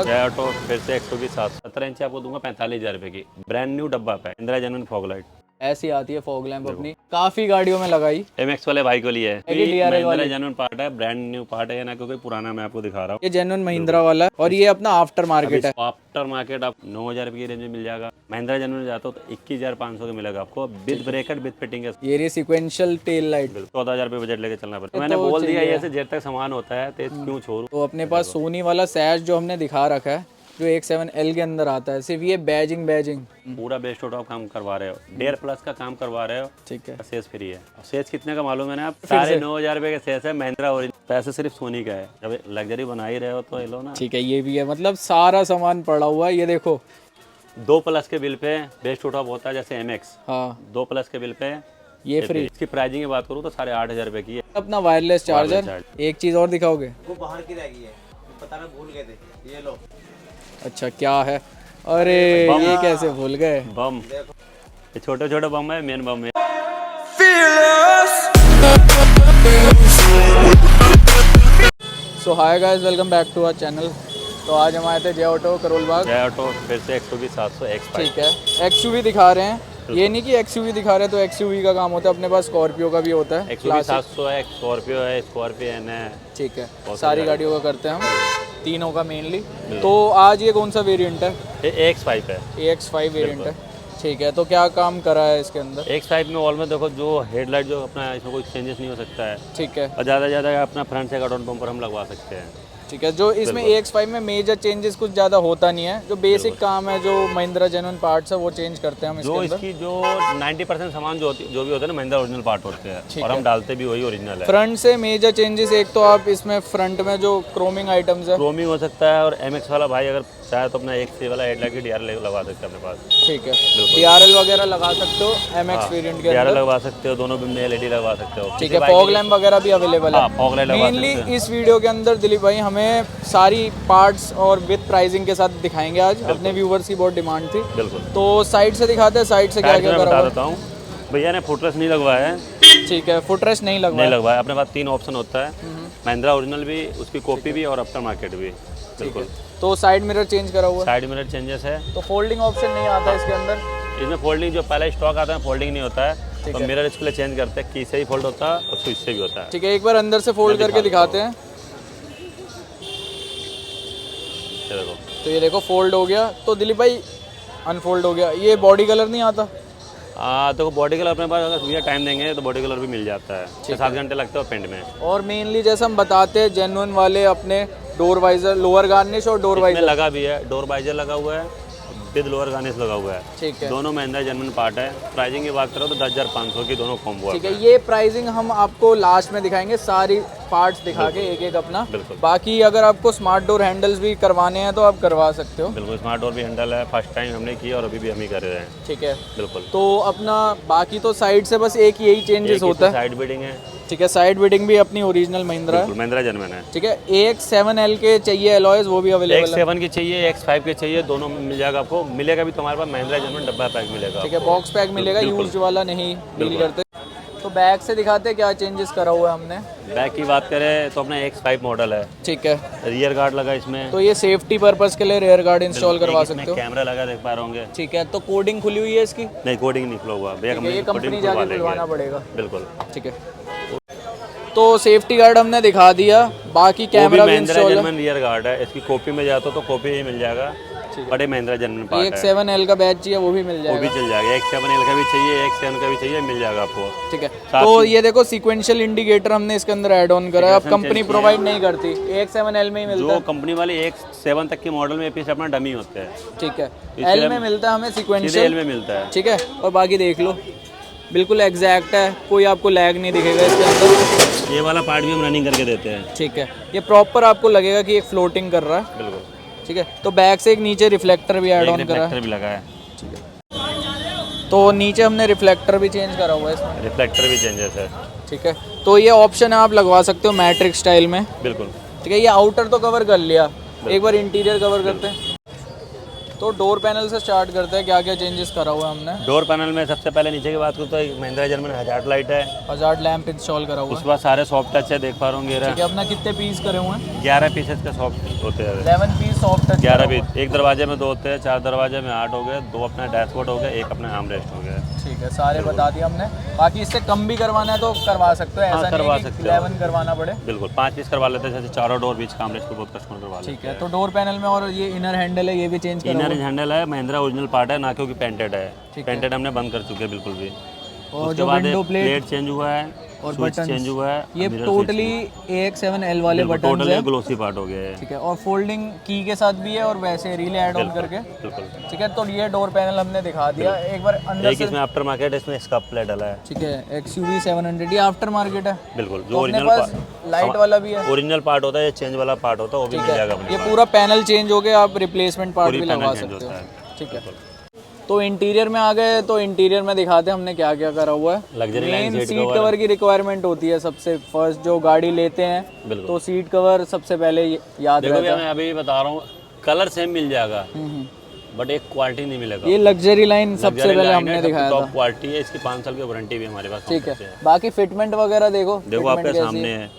जय ऑटो फिर से 120/7 इंच आपको दूंगा 45,000 रुपए की। ब्रांड न्यू डब्बा पे महिंद्रा जेन्युइन फॉग लाइट ऐसी आती है फॉग लैंप अपनी, काफी गाड़ियों में लगाई। MX वाले भाई को लिए है। DRL महिंद्रा वाली जेन्युइन पार्ट है, ब्रांड न्यू पार्ट है ना, क्योंकि पुराना मैं आपको दिखा रहा हूँ। ये जेन्युइन महिंद्रा वाला है और ये अपना आफ्टर मार्केट है। आफ्टर मार्केट आप 9,000 रुपए की रेंज में मिल जाएगा। महिंद्रा जेन्युइन जाता हो तो 21,500 का मिलेगा आपको, विद ब्रेकर विद फिटिंग है। ये रही सीक्वेंशियल टेल लाइट। 14,000 रुपए बजट लेके चलना पड़ता है। मैंने बोल दिया ये से जेब तक सामान होता है तो क्यों छोड़ू। तो अपने पास सोनी वाला सैश जो हमने दिखा रखा है, जो 1.7L के अंदर आता है, सिर्फ ये बैजिंग पूरा बेस्ट टॉप काम करवा रहे हो, डेयर प्लस का काम करवा रहे हो, ठीक है। सेस फ्री है। सेस कितने का मालूम है ना आप? 9,500 रुपए का सेस है महिंद्रा ओरिजिनल। पैसे सिर्फ सोनी का है। जब लग्जरी बना ही रहे हो तो ये लो ना। ठीक है, ये भी है, मतलब सारा सामान पड़ा हुआ है। ये देखो 2+ के बिल पे बेस्ट टॉप होता है, जैसे MX। हाँ, 2+ के बिल पे ये फ्री। इसकी प्राइसिंग की बात करूँ तो 8,500 रुपए की है। अपना वायरलेस चार्जर। एक चीज और दिखाओगे? वो बाहर की रह गई है, पता ना भूल गए थे। ये लो। अच्छा, क्या है? अरे ये कैसे भूल गए? बम, ये छोटे छोटे बम है, मेन बम है। So hi guys, welcome back to our channel. तो आज हम आए थे जय ऑटो करोल बाग। जय ऑटो फिर से 120/700 X5। ठीक है, XUV दिखा रहे हैं। ये नहीं कि XUV दिखा रहे हैं तो XUV का काम होता है, अपने पास स्कॉर्पियो का भी होता है। 120/700 है, स्कॉर्पियो है, स्कॉर्पियन है। ठीक है, सारी गाड़ियों का करते हैं हम, तीनों का मेनली। तो आज ये कौन सा वेरिएंट है? ये AX5 है। AX5 वेरिएंट है। ठीक है, तो क्या काम करा है इसके अंदर? AX5 में ऑल में देखो, जो हेडलाइट जो अपना इसमें कोई चेंजेस नहीं हो सकता है। ठीक है, और ज़्यादा ज़्यादा अपना फ्रंट से कार्बन बम्पर हम लगवा सकते हैं। ठीक है। जो इसमें AX5 में मेजर चेंजेस कुछ ज़्यादा होता नहीं है, जो बेसिक काम है, जो महिंद्रा जेन्युइन पार्ट्स है वो चेंज करते हैं हम इसके जो अंदर। इसकी जो 90% सामान जो भी होता है ना, महिंद्रा ओरिजिनल पार्ट होते हैं और हम डालते भी वही ओरिजिनल है। फ्रंट से मेजर चेंजेस, एक तो आप इसमें फ्रंट में जो क्रोमिंग आइटम्स है, क्रोमिंग हो सकता है। और MX वाला भाई अगर चाहे तो अपना XC वाला हेडलाइट की DRL लगा सकते हैं अपने पास। ठीक है, DRL वगैरह लगा सकते हो MX वेरिएंट के DRL अंदर। लगवा सकते हो, दोनों में LED लगवा सकते हो। ठीक है, फॉग लैम्प वगैरह भी अवेलेबल है। फॉग लाइट लगवा सकते मेनली हैं। इस वीडियो के अंदर दिलीप भाई हमें सारी पार्ट्स और विद प्राइसिंग के साथ दिखाएंगे आज। अपने व्यूवर्स की बहुत डिमांड थी। बिल्कुल। तो साइड से दिखाते हैं, साइड से क्या क्या मैं करा बता हुआ है? देता हूँ, भैया ने फुटरेस्ट नहीं लगवाया है। ठीक है, फुटरेस्ट नहीं लगवाया। नहीं लगवाया। अपने पास 3 ऑप्शन होता है, महिंद्रा ओरिजिनल भी, उसकी कॉपी भी और आफ्टर मार्केट भी। बिल्कुल। तो साइड मिरर चेंज करा हुआ है। साइड मिरर चेंजेस है। तो फोल्डिंग ऑप्शन नहीं आता इसके अंदर। इसमें फोल्डिंग जो पहले स्टॉक आता है फोल्डिंग नहीं होता है, तो मिरर इसके लिए चेंज करते हैं, की से ही फोल्ड होता है और स्विच से भी होता है। ठीक है, एक बार अंदर से फोल्ड करके दिखाते हैं। ये देखो, तो ये देखो फोल्ड हो गया। तो दिलीप भाई अनफोल्ड हो गया। ये बॉडी कलर नहीं आता? देखो बॉडी कलर अपने पास अगर भैया टाइम देंगे तो बॉडी कलर भी मिल जाता है। 6-7 घंटे लगते हैं पेंट में। और मेनली जैसे हम बताते हैं, जेन्युइन वाले अपने डोर वाइजर, लोअर गार्निश और डोर वाइजर लगा भी है। डोर वाइजर लगा हुआ है, विद लोअर गार्निश लगा हुआ है। ठीक है, दोनों महिंद्रा जेन्युइन पार्ट है। प्राइसिंग की बात करो तो 10,500 की दोनों कॉम्बो ठीक है। ये प्राइसिंग हम आपको लास्ट में दिखाएंगे, सारी पार्ट्स दिखा के एक एक अपना। बिल्कुल। बाकी अगर आपको स्मार्ट डोर हैंडल्स भी करवाने हैं तो आप करवा सकते हो। बिल्कुल, स्मार्ट डोर भी हैंडल है। फर्स्ट टाइम हमने किया और अभी भी हम ही कर रहे हैं। ठीक है, बिल्कुल। तो अपना बाकी तो साइड से बस एक यही चेंजेस होता है। साइड बीडिंग है। ठीक है, साइड बीडिंग भी अपनी ओरिजिनल महिंद्रा है। महिंद्रा जेन्युइन है। ठीक है, AX7L के चाहिए एलॉयज, वो भी अवेलेबल है। X7 की चाहिए, X5 के चाहिए, दोनों में मिल जाएगा आपको। मिलेगा भी तुम्हारे पास महिंद्रा जेन्युइन डब्बा पैक मिलेगा। ठीक है, बॉक्स पैक मिलेगा, यूज्ड वाला नहीं डील करते। तो बैक से दिखाते हैं क्या चेंजेस करा हुआ है हमने। बैक की बात करें तो अपना X5 मॉडल है। ठीक है, रियर गार्ड लगा इसमें। तो ये सेफ्टी पर्पस के लिए रियर गार्ड इंस्टॉल करवा सकते हो। कैमरा लगा, देख पा रहे होंगे। ठीक है, तो कोडिंग खुली हुई है इसकी? नहीं, कोडिंग नहीं खुला हुआ भैया, ये कंपनी जाके खुलवाना पड़ेगा। बिल्कुल। ठीक है, तो सेफ्टी गार्ड हमने दिखा दिया, बाकी कैमरा भी इंस्टॉल है। रियर गार्ड है। इसकी कॉपी में जाता तो कॉपी ही मिल जाएगा। बड़े महिंद्रा जेन्युइन पार्ट है। AX7L का बैच चाहिए वो भी मिल वो जाएगा। भी चल जाएगा। X7L का भी चाहिए, X7 का भी चाहिए, मिल जाएगा आपको। ठीक है, तो ये देखो सीक्वेंशियल इंडिकेटर हमने इसके अंदर ऐड ऑन करा है। अब कंपनी प्रोवाइड नहीं करती, AX7L में ही मिलता है। जो कंपनी वाले X7 तक के मॉडल में पीछे अपना डमी होते हैं। ठीक है, L में मिलता है हमें सीक्वेंशियल। L में मिलता है। ठीक है, और बाकी देख लो बिल्कुल एग्जैक्ट है, कोई आपको लैग नहीं दिखेगा इसके अंदर। ये वाला पार्ट भी हम रनिंग करके देते हैं। ठीक है, ये प्रॉपर आपको लगेगा कि एक फ्लोटिंग कर रहा है। बिल्कुल। ठीक है, तो बैक से एक नीचे रिफ्लेक्टर भी ऐड ऑन करा है। भी लगा है। ठीक है, तो नीचे हमने रिफ्लेक्टर भी चेंज करा हुआ है इसमें। रिफ्लेक्टर भी चेंजेस है। ठीक है, तो ये ऑप्शन है, आप लगवा सकते हो मैट्रिक स्टाइल में। बिल्कुल। ठीक है, ये आउटर तो कवर कर लिया, एक बार इंटीरियर कवर करते हैं। तो डोर पैनल से स्टार्ट करते हैं, क्या क्या चेंजेस करा हुआ है हमने। डोर पैनल में सबसे पहले नीचे की बात करूँ तो एक महिंद्रा जेन्युइन हजार्ड लाइट है। हजार्ड लैंप इंस्टॉल करा हुआ है। उसके बाद सारे सॉफ्ट टच है, देख पा रहे होंगे। ठीक है, अपना कितने पीस करे हुए हैं? 11 पीसेस का सॉफ्ट होते हैं। 11 पीस सॉफ्ट टच 11 भी, एक दरवाजे में 2 होते हैं, 4 दरवाजे में 8 हो गए, 2 अपना डैशबोर्ड हो गया, एक अपना आर्मरेस्ट हो गया। ठीक है, सारे बता दिए हमने। बाकी इससे कम भी करवाना है तो करवा सकते हो, ऐसा करवा नहीं है कि सकते हो। 11 करवाना पड़े। बिल्कुल 5 पीस करवा लेते हैं, जैसे चारों डोर बीच का आर्मरेस्ट को बहुत कस्टमर करवा लेते हैं। ठीक है, तो डोर पैनल में और ये इनर हैंडल है, ये भी चेंज करा इनर हैंडल है महिंद्रा ओरिजिनल पार्ट है, ना क्योंकि पेंटेड है, पेंटेड हमने बंद कर चुके हैं बिल्कुल भी। और उसके जो बाद विंडो प्लेट चेंज हुआ है और बटन चेंज हुआ है, ये टोटली AX7L वाले बटन टोटली है। ग्लोसी पार्ट हो गया है। ठीक है, और फोल्डिंग की के साथ भी है और वैसे रिले ऐड ऑन करके। बिल्कुल। ठीक है, तो ये डोर पैनल हमने दिखा दिया। एक बार अंदर एक इसमें आफ्टर मार्केट है, इसमें स्कप प्लेट डाला है। ठीक है, XUV 700 ये आफ्टर मार्केट है। बिल्कुल, तो जो अपने ओरिजिनल पास लाइट वाला भी है। ओरिजिनल पार्ट होता है, ये चेंज वाला पार्ट होता है, वो भी मिल जाएगा अपने ये पास। पूरा पैनल चेंज हो गया, आप रिप्लेसमेंट पार्ट पूरी भी पैनल लगवा चेंज सकते हो। होता है। ठीक है, तो इंटीरियर में आ गए, तो इंटीरियर में दिखाते हैं हमने क्या क्या करा हुआ है। Luxury line main seat cover की रिक्वायरमेंट होती है सबसे फर्स्ट, जो गाड़ी लेते हैं बिल्कुल। तो सीट कवर सबसे पहले याद देखो रहता भैया, है। मैं अभी बता रहा हूँ, कलर सेम मिल जाएगा बट एक क्वालिटी नहीं मिलेगा। ये लग्जरी लाइन सबसे पहले हमने दिखाया था। टॉप क्वालिटी है, इसकी 5 साल की वारंटी भी हमारे पास। ठीक है, बाकी फिटमेंट वगैरह देखो आपके सामने है,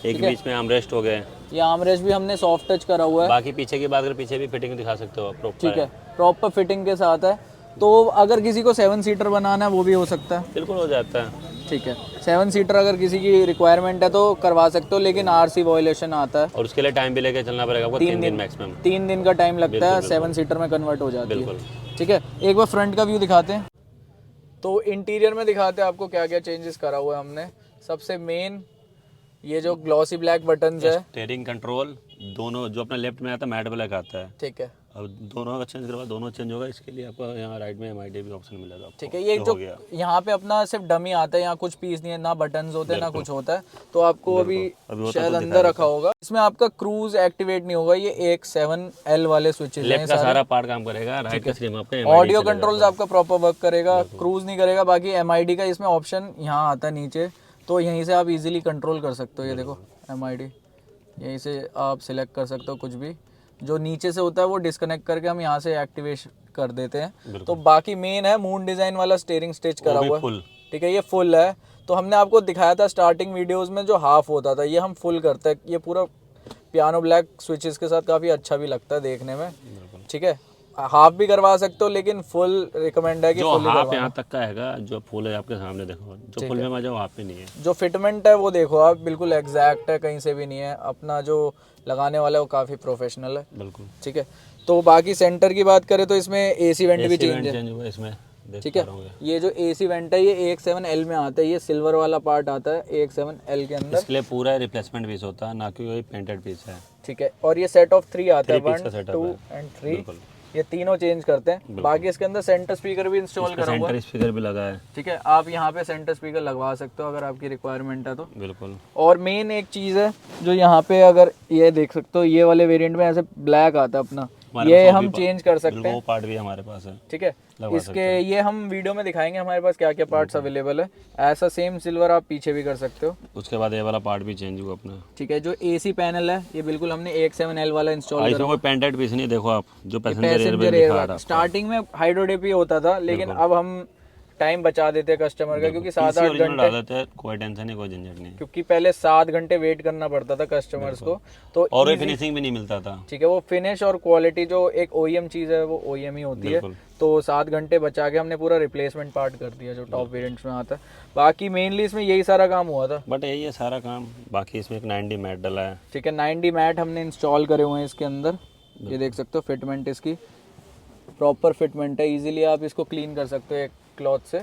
एक बीच में आर्मरेस्ट हो गए, ये आर्मरेस्ट भी हमने सॉफ्ट टच करा हुआ है। बाकी पीछे की बात करें, पीछे भी फिटिंग दिखा सकते हो आप प्रॉपर। ठीक है, प्रॉपर फिटिंग के साथ है। तो अगर किसी को 7 सीटर बनाना है वो भी हो सकता है। बिल्कुल हो जाता है। ठीक है, 7 सीटर अगर किसी की रिक्वायरमेंट है तो करवा सकते हो, लेकिन RC वॉयलेशन आता है। और उसके लिए टाइम भी लेके चलना पड़ेगा आपको, 3 दिन मैक्सिमम। 3 दिन का टाइम लगता है, 7 सीटर में कन्वर्ट हो जाती है। ठीक है, एक बार फ्रंट का व्यू दिखाते हैं। तो इंटीरियर में दिखाते हैं आपको क्या क्या चेंजेस करा हुआ है हमने। सबसे मेन ये जो ग्लॉसी ब्लैक बटन्स है, स्टीयरिंग कंट्रोल दोनों, जो अपना लेफ्ट में आता है मैट ब्लैक आता है। ठीक है, अब दोनों का चेंज करवा, दोनों चेंज होगा। इसके लिए आपको यहाँ राइट में MID भी ऑप्शन मिलेगा आपको। ठीक है, ये जो यहाँ पे अपना सिर्फ डमी आता है, यहाँ कुछ पीस नहीं है, ना बटन्स होते हैं ना कुछ होता है, तो आपको अभी शायद अंदर रखा होगा। इसमें आपका क्रूज एक्टिवेट नहीं होगा, ये AX7L वाले स्विचेस लेफ्ट का सारा पार्ट काम करेगा, राइट का सिर्फ आपका ऑडियो कंट्रोल्स आपका प्रॉपर वर्क करेगा, क्रूज नहीं करेगा। बाकी MID का इसमें ऑप्शन यहाँ आता है नीचे, तो यहीं से आप इजीली कंट्रोल कर सकते हो। ये देखो MID, यहीं से आप सिलेक्ट कर सकते हो कुछ भी। जो नीचे से होता है वो डिस्कनेक्ट करके हम यहाँ से एक्टिवेट कर देते हैं। तो बाकी मेन है मून डिजाइन वाला स्टीयरिंग स्टिच करा हुआ है। ठीक है, ये फुल है। तो हमने आपको दिखाया था स्टार्टिंग वीडियोस में जो हाफ होता था, ये हम फुल करते हैं। ये पूरा पियानो ब्लैक स्विचेस के साथ काफ़ी अच्छा भी लगता है देखने में। ठीक है, हाफ भी करवा सकते हो, लेकिन फुल रिकमेंड है कि जो फुल हाफ यहाँ तक का हैगा, जो फुल है आपके सामने देखो, जो फुल में मजा वो हाफ में नहीं है। जो फिटमेंट है वो देखो आप, बिल्कुल एग्जैक्ट है, कहीं से भी नहीं है। अपना जो लगाने वाला है वो काफ़ी प्रोफेशनल है। बिल्कुल। ठीक है, तो बाकी सेंटर की बात करें तो इसमें AC वेंट भी चेंज है। इसमें ठीक है, ये जो AC वेंट है ये AX7L में आता है, ये सिल्वर वाला पार्ट आता है AX7L के अंदर। इसके लिए पूरा रिप्लेसमेंट पीस होता है, ना कि वही पेंटेड पीस है। ठीक है, और ये सेट ऑफ 3 आता है, 3 पीस का 1 सेटअप 2 है। एंड 3, ये तीनों चेंज करते हैं। बाकी इसके अंदर सेंटर स्पीकर भी इंस्टॉल करा हुआ है। सेंटर स्पीकर भी लगा है। ठीक है, आप यहाँ पे सेंटर स्पीकर लगवा सकते हो अगर आपकी रिक्वायरमेंट है तो। बिल्कुल। और मेन एक चीज़ है जो यहाँ पे, अगर ये देख सकते हो, ये वाले वेरिएंट में ऐसे ब्लैक आता है अपना, ये हम चेंज कर सकते हैं। वो पार्ट भी हमारे पास है। ठीक है, इसके ये हम वीडियो में दिखाएंगे हमारे पास क्या क्या पार्ट्स अवेलेबल है। ऐसा सेम सिल्वर आप पीछे भी कर सकते हो। उसके बाद ये वाला पार्ट भी चेंज हुआ अपना। ठीक है, जो AC पैनल है ये बिल्कुल हमने AX7L वाला इंस्टॉल इसमें कोई पेंटेड पीस नहीं, देखो आप जो पैसेंजर एयरबैग स्टार्टिंग में हाइड्रोडेपी होता था, लेकिन अब हम टाइम बचा देते हैं कस्टमर का, क्योंकि 7-8 घंटे, कोई टेंशन नहीं, कोई झंझट नहीं, क्योंकि पहले 7 घंटे वेट करना पड़ता था कस्टमर्स को। तो और ये फिनिशिंग भी नहीं मिलता था। ठीक है, वो फिनिश और क्वालिटी जो एक OEM चीज़ है वो OEM ही होती है। तो 7 घंटे बचा के हमने पूरा रिप्लेसमेंट पार्ट कर दिया जो टॉप वेरिएंट्स में आता है। बाकी मेनली इसमें यही सारा काम हुआ था, बट यही है सारा काम। बाकी इसमें एक 90 मैट डला है। ठीक है, 90 मैट हमने इंस्टॉल करे हुए हैं इसके अंदर। ये देख सकते हो, फिटमेंट इसकी प्रॉपर फिटमेंट है, इजीली आप इसको क्लीन कर सकते हो एक क्लॉथ से।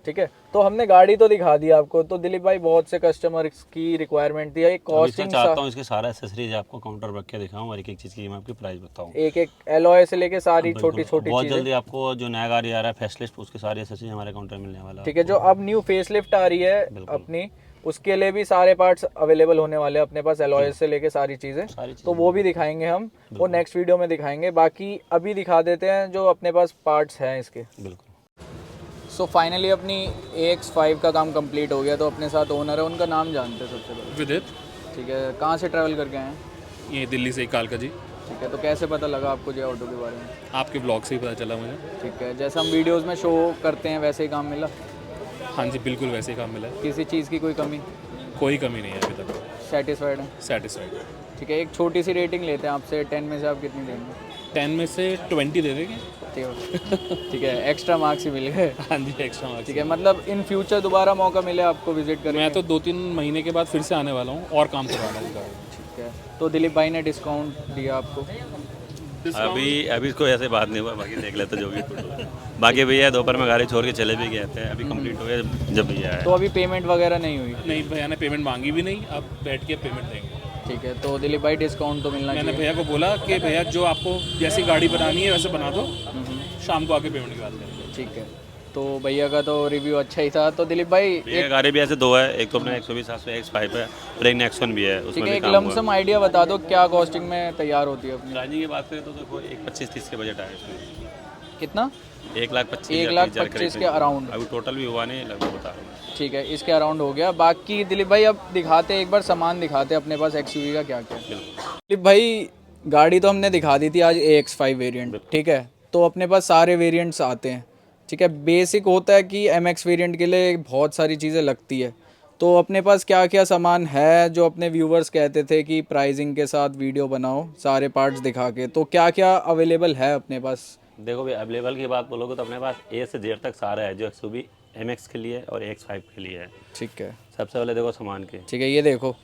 ठीक है, तो हमने गाड़ी तो दिखा दी आपको। तो दिलीप भाई, बहुत से कस्टमर की रिक्वायरमेंट थी, एक कॉस्टिंग चाहता हूँ इसके सारा एक्सेसरीज आपको काउंटर रख के दिखाऊं और एक एक चीज की मैं आपकी प्राइस बताऊं। एक एक एलॉय से लेके सारी छोटी छोटी बहुत जल्दी आपको जो नया गाड़ी आ रहा है फेसलिफ्ट, उसकी सारी एक्सेसरीज हमारे काउंटर मिलने वाला है। ठीक है, जो अब न्यू फेसलिफ्ट आ रही है अपनी, उसके लिए भी सारे पार्ट्स अवेलेबल होने वाले हैं अपने पास, एलॉय से लेके सारी चीज़ें। तो वो भी दिखाएंगे हम, वो नेक्स्ट वीडियो में दिखाएंगे। बाकी अभी दिखा देते हैं जो अपने पास पार्ट्स हैं इसके। बिल्कुल। सो फाइनली अपनी AX5 का काम कंप्लीट हो गया। तो अपने साथ ओनर है, उनका नाम जानते हैं सबसे पहले। विदित। ठीक है, कहाँ से ट्रैवल करके आए हैं? ये दिल्ली से कालका जी। ठीक है, तो कैसे पता लगा आपको जो ऑटो के बारे में? आपके ब्लॉग से ही पता चला मुझे। ठीक है, जैसे हम वीडियोस में शो करते हैं वैसे ही काम मिला? हाँ जी, बिल्कुल वैसे ही काम मिला है। किसी चीज़ की कोई कमी? कोई कमी नहीं है अभी तक। सेटिस्फाइड हैं? सेटिस्फाइड। ठीक है, एक छोटी सी रेटिंग लेते हैं आपसे, 10 में से आप कितनी देंगे? 10 में से 20 दे देंगे। ठीक है, एक्स्ट्रा मार्क्स ही मिल गए। हाँ जी, एक्स्ट्रा मार्क्स। ठीक है, मतलब इन फ्यूचर दोबारा मौका मिले आपको विजिट करने? मैं तो 2-3 महीने के बाद फिर से आने वाला हूँ और काम करवाना है गाड़ी। ठीक है, तो दिलीप भाई ने डिस्काउंट दिया आपको? अभी कोई ऐसे बात नहीं हुआ, बाकी देख लेते जो भी कुछ हुआ। बाकी भैया दोपहर में गाड़ी छोड़ के चले भी गए थे, अभी कंप्लीट हो गया जब भैया आए। तो अभी पेमेंट वगैरह नहीं हुई? नहीं, भैया ने पेमेंट मांगी भी नहीं, आप बैठ के पेमेंट देंगे। ठीक है, तो दिलीप भाई डिस्काउंट तो मिलना मैंने चाहिए। भैया को बोला कि भैया जो आपको जैसी गाड़ी बनानी है वैसे बना दो, शाम को आके पेमेंट की बात करेंगे। ठीक है, तो भैया का तो रिव्यू अच्छा ही था। तो दिलीप भाई ये गाड़ी भी ऐसे दो है, एक तो अपना 120 700 X5 है और एक नेक्सॉन भी है, ठीक उसमें है, भी एक काम हुआ। लमसम आइडिया बता दो क्या कॉस्टिंग में तैयार होती है अपनी? प्राइसिंग की बात करें तो देखो एक 25-30 के बजट आए इसमें। कितना? 1,25,000 के अराउंड। अभी टोटल भी हुआ नहीं, लगभग बता रहा हूँ। ठीक है, इसके अराउंड हो गया। बाकी दिलीप भाई अब दिखाते हैं, एक बार सामान दिखाते हैं अपने पास एक्सयूवी का क्या क्या है। दिलीप भाई गाड़ी तो हमने दिखा दी थी आज AX5 वेरिएंट, ठीक है, तो अपने पास सारे वेरिएंट्स आते हैं। ठीक है, बेसिक होता है कि MX वेरिएंट के लिए बहुत सारी चीज़ें लगती है। तो अपने पास क्या क्या सामान है जो अपने व्यूवर्स कहते थे कि प्राइसिंग के साथ वीडियो बनाओ सारे पार्ट्स दिखा के, तो क्या क्या अवेलेबल है अपने पास? देखो भाई अवेलेबल की बात बोलोगे तो अपने पास A से Z तक सारा है, जो एक्सयूवी MX के लिए और AX5 के लिए है। ठीक है, सबसे पहले देखो सामान के। ठीक है, ये देखो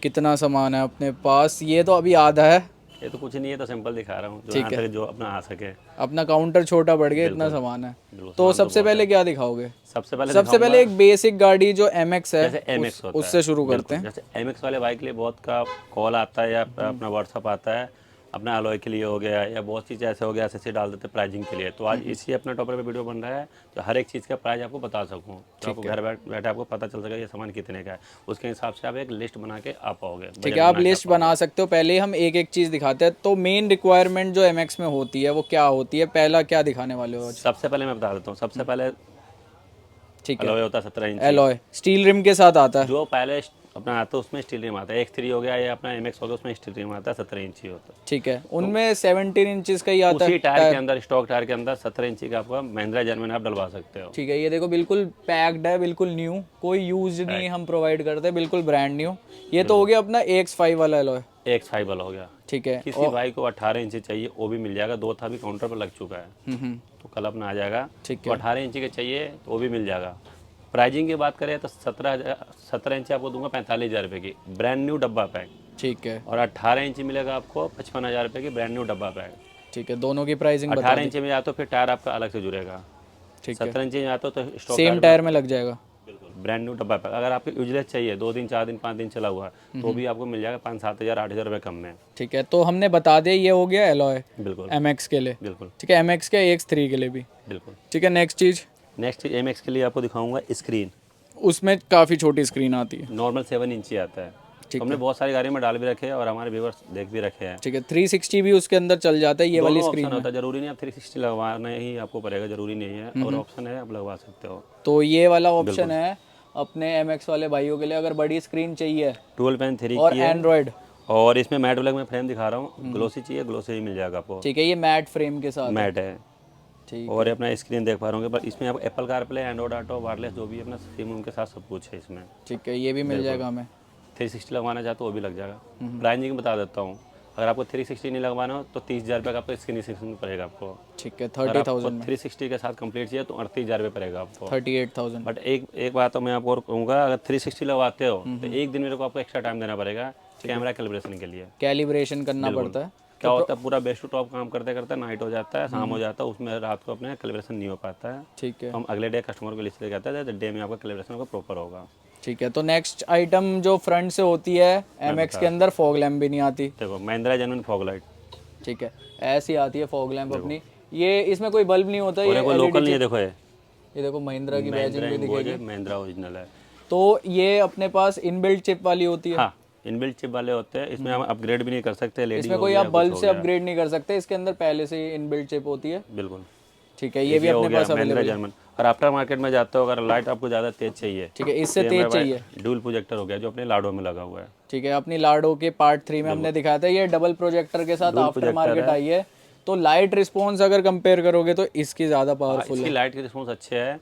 कितना सामान है अपने पास। ये तो अभी आधा है, ये तो कुछ नहीं है, तो सिंपल दिखा रहा हूँ जो ठीक यहाँ है। तक जो अपना आ सके। अपना काउंटर छोटा बढ़ गया, इतना बिल्कुल। सामान है। बिल्कुल, तो सामान सबसे बहुत पहले है। क्या दिखाओगे? सबसे पहले सबसे पहले एक बेसिक गाड़ी जो MX है, जैसे MX होता है, उससे शुरू करते हैं। जैसे MX वाले बाइक के लिए बहुत का कॉल आता है या अपना व्हाट्सअप आता है, अपना अलॉय के लिए हो गया या बहुत चीज़ ऐसे हो गया, ऐसे डाल देते हैं प्राइजिंग के लिए। तो आज इसी अपना टॉपर पे वीडियो बन रहा है, तो हर एक चीज़ का प्राइस आपको बता सकूँ, तो आपको घर बैठे आपको पता चल सकेगा ये सामान कितने का है। उसके हिसाब से आप एक लिस्ट बना के आ पाओगे। ठीक है, आप लिस्ट बना सकते हो। पहले ही हम एक एक चीज़ दिखाते हैं। तो मेन रिक्वायरमेंट जो MX में होती है वो क्या होती है? पहला क्या दिखाने वाले हो आज? सबसे पहले मैं बता देता हूँ, सबसे पहले ठीक है, अलॉय होता है 17 इंच, एलॉय स्टील रिम के साथ आता है। जो पहले अपना आता है उसमें स्टील रिम आता है। X3 हो गया या अपना MX हो गया, उसमें स्टील रिम आता है, 17 इंची होता है। ठीक है, उनमें 17 इंचेस का ही आता उसी है टायर के अंदर, स्टॉक टायर के अंदर 17 इंची का आपका महिंद्रा जर्मन आप डलवा सकते हो। ठीक है, ये देखो बिल्कुल पैक्ड है, बिल्कुल न्यू, कोई यूज नहीं हम प्रोवाइड करते, बिल्कुल ब्रांड न्यू। ये तो हो गया अपना AX5 वाला एलॉय। X5 वाला हो गया। ठीक है, किसी भाई को 18 इंची चाहिए वो भी मिल जाएगा, दो था भी काउंटर पर लग चुका है, तो कल अपना आ जाएगा। ठीक तो 18 इंची के चाहिए तो वो भी मिल जाएगा। प्राइजिंग की बात करें तो 17 इंची आपको दूंगा 45,000 रुपये की ब्रांड न्यू डब्बा पैक, ठीक है, और 18 इंची मिलेगा आपको 55,000 रुपये की ब्रांड न्यू डब्बा पैक। ठीक है, दोनों की प्राइसिंग बता 18 इंची में जाते हो फिर टायर आपका अलग से जुड़ेगा। ठीक है, 17 इंची में जाते हो तो स्टॉक सेम टायर में लग जाएगा। ब्रांड न्यू डब्बा पैक। अगर आपको यूजलेस चाहिए 2 दिन 4 दिन 5 दिन चला हुआ तो भी आपको मिल जाएगा 5-7 हज़ार 8 हज़ार रुपये कम में। ठीक है, तो हमने बता दिया ये हो गया एलॉय बिल्कुल MX के लिए। बिल्कुल ठीक है, MX के AX3 के लिए भी। बिल्कुल। ठीक है, नेक्स्ट चीज़, नेक्स्ट MX के लिए आपको दिखाऊंगा स्क्रीन। उसमें काफ़ी छोटी स्क्रीन आती है। नॉर्मल 7 इंची आता है। तो हमने बहुत सारी गाड़ी में डाल भी रखे हैं और हमारे व्यूवर्स देख भी रखे हैं। ठीक है, 360 भी उसके अंदर चल जाता है ये वाली दोनों स्क्रीन ऑप्शन में। होता है, जरूरी नहीं आप 360 लगवाना ही आपको पड़ेगा, जरूरी नहीं है, और ऑप्शन है आप लगवा सकते हो। तो ये वाला ऑप्शन है अपने MX वाले भाइयों के लिए अगर बड़ी स्क्रीन चाहिए 12.3 और की है, एंड्रॉयड। और इसमें मैट ब्लैक में फ्रेम दिखा रहा हूँ, ग्लोसी चाहिए ग्लोसी ही मिल जाएगा आपको। ठीक है, ये मैट फ्रेम के साथ। मैट है। ठीक, और ये अपना स्क्रीन देख पा रहे होंगे, पर इसमें आप Apple CarPlay, Android auto, wireless जो भी अपना सिम उनके साथ सब कुछ है इसमें। ठीक है, ये भी मिल जाएगा हमें। 360 लगवाना चाहते हो वो भी लग जाएगा। प्राइसिंग बता देता हूँ, अगर आपको 360 नहीं लगवाना हो तो 30,000 रुपये का आपको स्क्रीन सिस्टम पड़ेगा आपको। ठीक है, अगर आपको 30,000 में 360 के साथ कंप्लीट चाहिए तो 38,000 रुपये पड़ेगा आपको। 38,000। बट एक बात तो मैं आपको और कहूँगा, अगर 360 लगवाते हो तो एक दिन मेरे को आपको एक्स्ट्रा टाइम देना पड़ेगा कैमरा कैलिब्रेशन के लिए। कैलिब्रेशन करना पड़ता है। क्या होता है, पूरा बेस्ट टू टॉप काम करते करते नाइट हो जाता है, शाम हो जाता है, उसमें रात को अपने कैलिब्रेशन नहीं हो पाता है। ठीक है, हम अगले डे कस्टमर को लिस्ट लेके आते हैं, डे में आपका कैलिब्रेशन आपका प्रॉपर होगा। ठीक है, तो नेक्स्ट आइटम जो फ्रंट से होती है MX के अंदर, फॉग लैम्प भी नहीं आती। देखो महिंद्रा जेन्युइन फॉग लाइट। ठीक है, ऐसी आती है फॉग लैम्प अपनी। ये इसमें कोई बल्ब नहीं होता, ये कोई लोकल नहीं है, देखो ये देखो महिंद्रा की बैजिंग भी दिखेगी। महिंद्रा ओरिजिनल है। तो ये अपने पास इनबिल्ट चिप वाली होती है। हाँ, इनबिल्ट चिप वाले होते हैं, इसमें हम अपग्रेड भी नहीं कर सकते। लेडी इसमें कोई आप बल्ब से अपग्रेड नहीं कर सकते, इसके अंदर पहले से ही इनबिल्ट चिप होती है। बिल्कुल। ठीक है, ये भी अपने पास महिंद्रा अवेलेबल है। जर्मन। और आफ्टर मार्केट में जाते हो अगर लाइट आपको ज़्यादा तेज चाहिए, ठीक है, इससे तेज चाहिए, डुअल प्रोजेक्टर हो गया जो अपने लाडो में लगा हुआ है। ठीक है, अपनी लाडो के पार्ट 3 में हमने दिखाया था, ये डबल प्रोजेक्टर के साथ आफ्टर मार्केट आई है। तो लाइट रिस्पॉन्स अगर कंपेयर करोगे तो इसकी ज़्यादा पावरफुल इसकी है। लाइट की रिस्पॉन्स अच्छे है।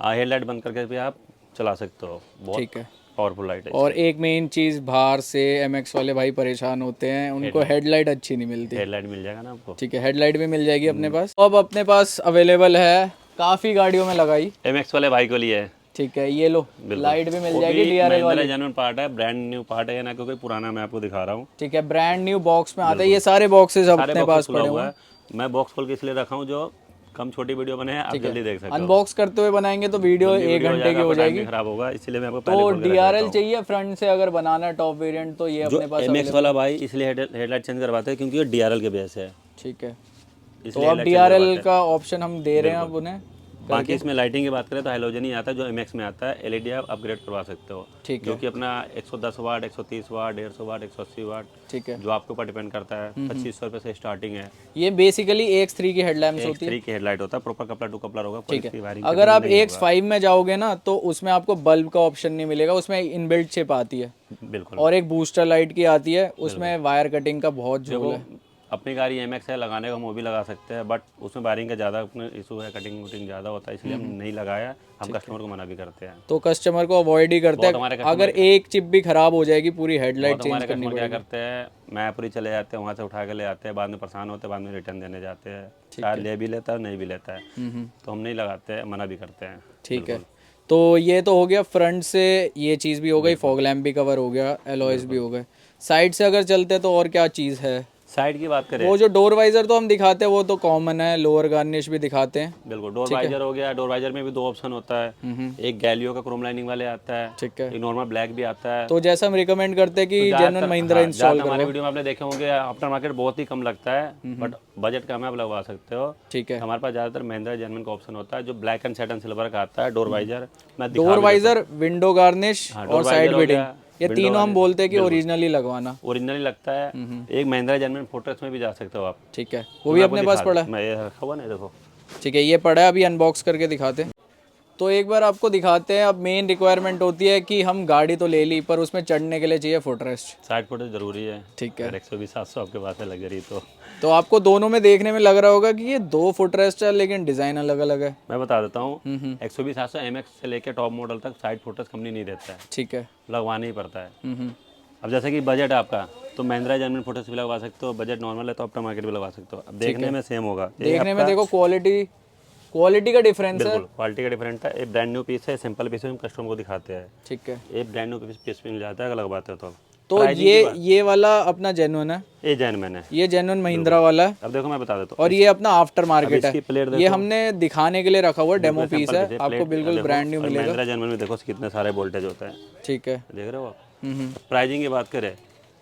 हेडलाइट बंद करके भी आप चला सकते हो, बहुत ठीक है, पावरफुल लाइट है। और एक मेन चीज बाहर से MX वाले भाई परेशान होते हैं, उनको हेडलाइट अच्छी नहीं मिलती। हेडलाइट मिल जाएगा ना आपको। ठीक है, हेडलाइट भी मिल जाएगी अपने पास। अब अपने पास अवेलेबल है, काफी गाड़ियों में लगाई। MX वाले भाई को लिए है। ठीक है, ये लो लाइट भी मिल जाएगी DRL वाली। जेन्युइन पार्ट है, ब्रांड न्यू पार्ट है ना, क्योंकि पुराना मैं आपको दिखा रहा हूँ। ठीक है, ब्रांड न्यू बॉक्स में आता है। ये सारे बॉक्सेस अपने पास पड़े हुए हैं। मैं बॉक्स खोल के इसलिए रखा हूँ, जो कम छोटी वीडियो बने हैं आप जल्दी देख सकते हो। अनबॉक्स करते हुए बनाएंगे तो वीडियो 1 घंटे की हो जाएगी, खराब होगा, इसलिए मैं आपको तो DRL चाहिए फ्रंट से अगर बनाना है टॉप वेरिएंट तो ये अपने पास MX वाला भाई इसलिए हेडलाइट चेंज करवाते हैं क्योंकि ये DRL के बेस है। ठीक है, तो इसलिए अब DRL का ऑप्शन हम दे रहे हैं अब उन्हें। बाकी इसमें लाइटिंग की बात करें तो हैलोजन ही आता है जो MX में आता है। LED आप अपग्रेड करवा सकते हो, ठीक जो कि अपना 110 वाट, 130 वाट, 150 वाट, 180 वाट, ठीक है, जो आपके ऊपर डिपेंड करता है। 2500 रुपये से स्टार्टिंग है। ये बेसिकली AX3 की हेडलैम्प्स होती है। X3 की हेडलाइट होता है, प्रॉपर कपलर टू कपलर होगा। ठीक है, अगर आप AX5 में जाओगे ना तो उसमें आपको बल्ब का ऑप्शन नहीं मिलेगा, उसमें इनबिल्ट चिप आती है बिल्कुल, और एक बूस्टर लाइट की आती है, उसमें वायर कटिंग का बहुत झोल है। अपनी गाड़ी MX है, लगाने का वो भी लगा सकते हैं, बट उसमें वायरिंग का ज़्यादा इशू है, कटिंग वुटिंग ज़्यादा होता है, इसलिए हम नहीं लगाया। हम कस्टमर को मना भी करते हैं, तो कस्टमर को अवॉइड ही करते हैं। अगर एक चिप भी खराब हो जाएगी पूरी हेडलाइट चेंज हमारे करनी कस्टमर क्या पड़ेगी। करते हैं, मैपुरी चले जाते हैं, वहाँ से उठा के ले आते हैं, बाद में परेशान होते हैं, बाद में रिटर्न देने जाते हैं। शायद ले भी लेता है, नहीं भी लेता है, तो हम नहीं लगाते हैं, मना भी करते हैं। ठीक है, तो ये तो हो गया फ्रंट से, ये चीज़ भी हो गई, फॉग लैम्प भी कवर हो गया, एलॉयज भी हो गए। साइड से अगर चलते तो और क्या चीज़ है? साइड की बात करें, वो जो डोर वाइजर तो हम दिखाते हैं वो तो कॉमन है, लोअर गार्निश भी दिखाते हैं। बिल्कुल डोर वाइजर हो गया। डोर वाइजर में भी 2 ऑप्शन होता है, एक गैलियो का क्रोम लाइनिंग वाले आता है, ठीक है, एक नॉर्मल ब्लैक भी आता है। तो जैसा हम रिकमेंड करते हैं कि जेन्युइन महिंद्रा इंस्टॉल करो। हमारे वीडियो में आपने देखे होंगे, आफ्टर मार्केट बहुत ही कम लगता है, बट बजट कम है, आप लगवा सकते हो। ठीक है, हमारे पास ज़्यादातर महिंद्रा जेन्युइन का ऑप्शन होता है, जो ब्लैक एंड सैटिन सिल्वर का आता है। Door visor door visor, window garnish और साइड बिडिंग, ये तीनों हम बोलते हैं कि ओरिजिनली लगवाना। ओरिजिनली लगता है। एक महिंद्रा जेन्युइन फोर्ट्रेस में भी जा सकते हो आप। ठीक है, वो भी अपने पास पड़ा है। मैं ये रखा हुआ नहीं, देखो। ठीक है, ये पड़ा है, अभी अनबॉक्स करके दिखाते हैं। तो एक बार आपको दिखाते हैं। अब मेन रिक्वायरमेंट होती है कि हम गाड़ी तो ले ली, पर उसमें चढ़ने के लिए चाहिए फुटरेस्ट। साइड फुटेज जरूरी है। ठीक है, 120-700 आपके पास है लग्जरी तो आपको दोनों में देखने में लग रहा होगा कि ये 2 फुटरेस्ट है, लेकिन डिजाइन अलग अलग है। मैं बता देता हूँ, 120-700 MX से लेकर टॉप मॉडल तक साइड फुटेज कंपनी नहीं देता है, ठीक है, लगवाना ही पड़ता है। अब जैसे कि बजट है आपका, तो महिंद्रा जेन्युइन फुटेज भी लगवा सकते हो, बजट नॉर्मल है तो आफ्टर मार्केट भी लगवा सकते हो। अब देखने में सेम होगा, देखने में देखो क्वालिटी का डिफरेंस है। बिल्कुल क्वालिटी का डिफरेंट है। एक ब्रांड न्यू पीस है, सिंपल पीस है, हम कस्टमर को दिखाते हैं। ठीक है, एक ब्रांड न्यू पीस मिल जाता है अगर लगवाते हो तो ये वाला अपना जेन्युइन है, ये जेन्युइन है, ये जेन्युइन महिंद्रा वाला है। अब देखो मैं बता देता हूँ, और ये अपना आफ्टर मार्केट इसकी है, प्लेट ये हमने दिखाने के लिए रखा हुआ डेमो पीस है, आपको बिल्कुल ब्रांड न्यू मिलेगा। महिंद्रा जेन्युइन में देखो कितने सारे वोल्टेज होता है, ठीक है, देख रहे हो आप। प्राइसिंग की बात करें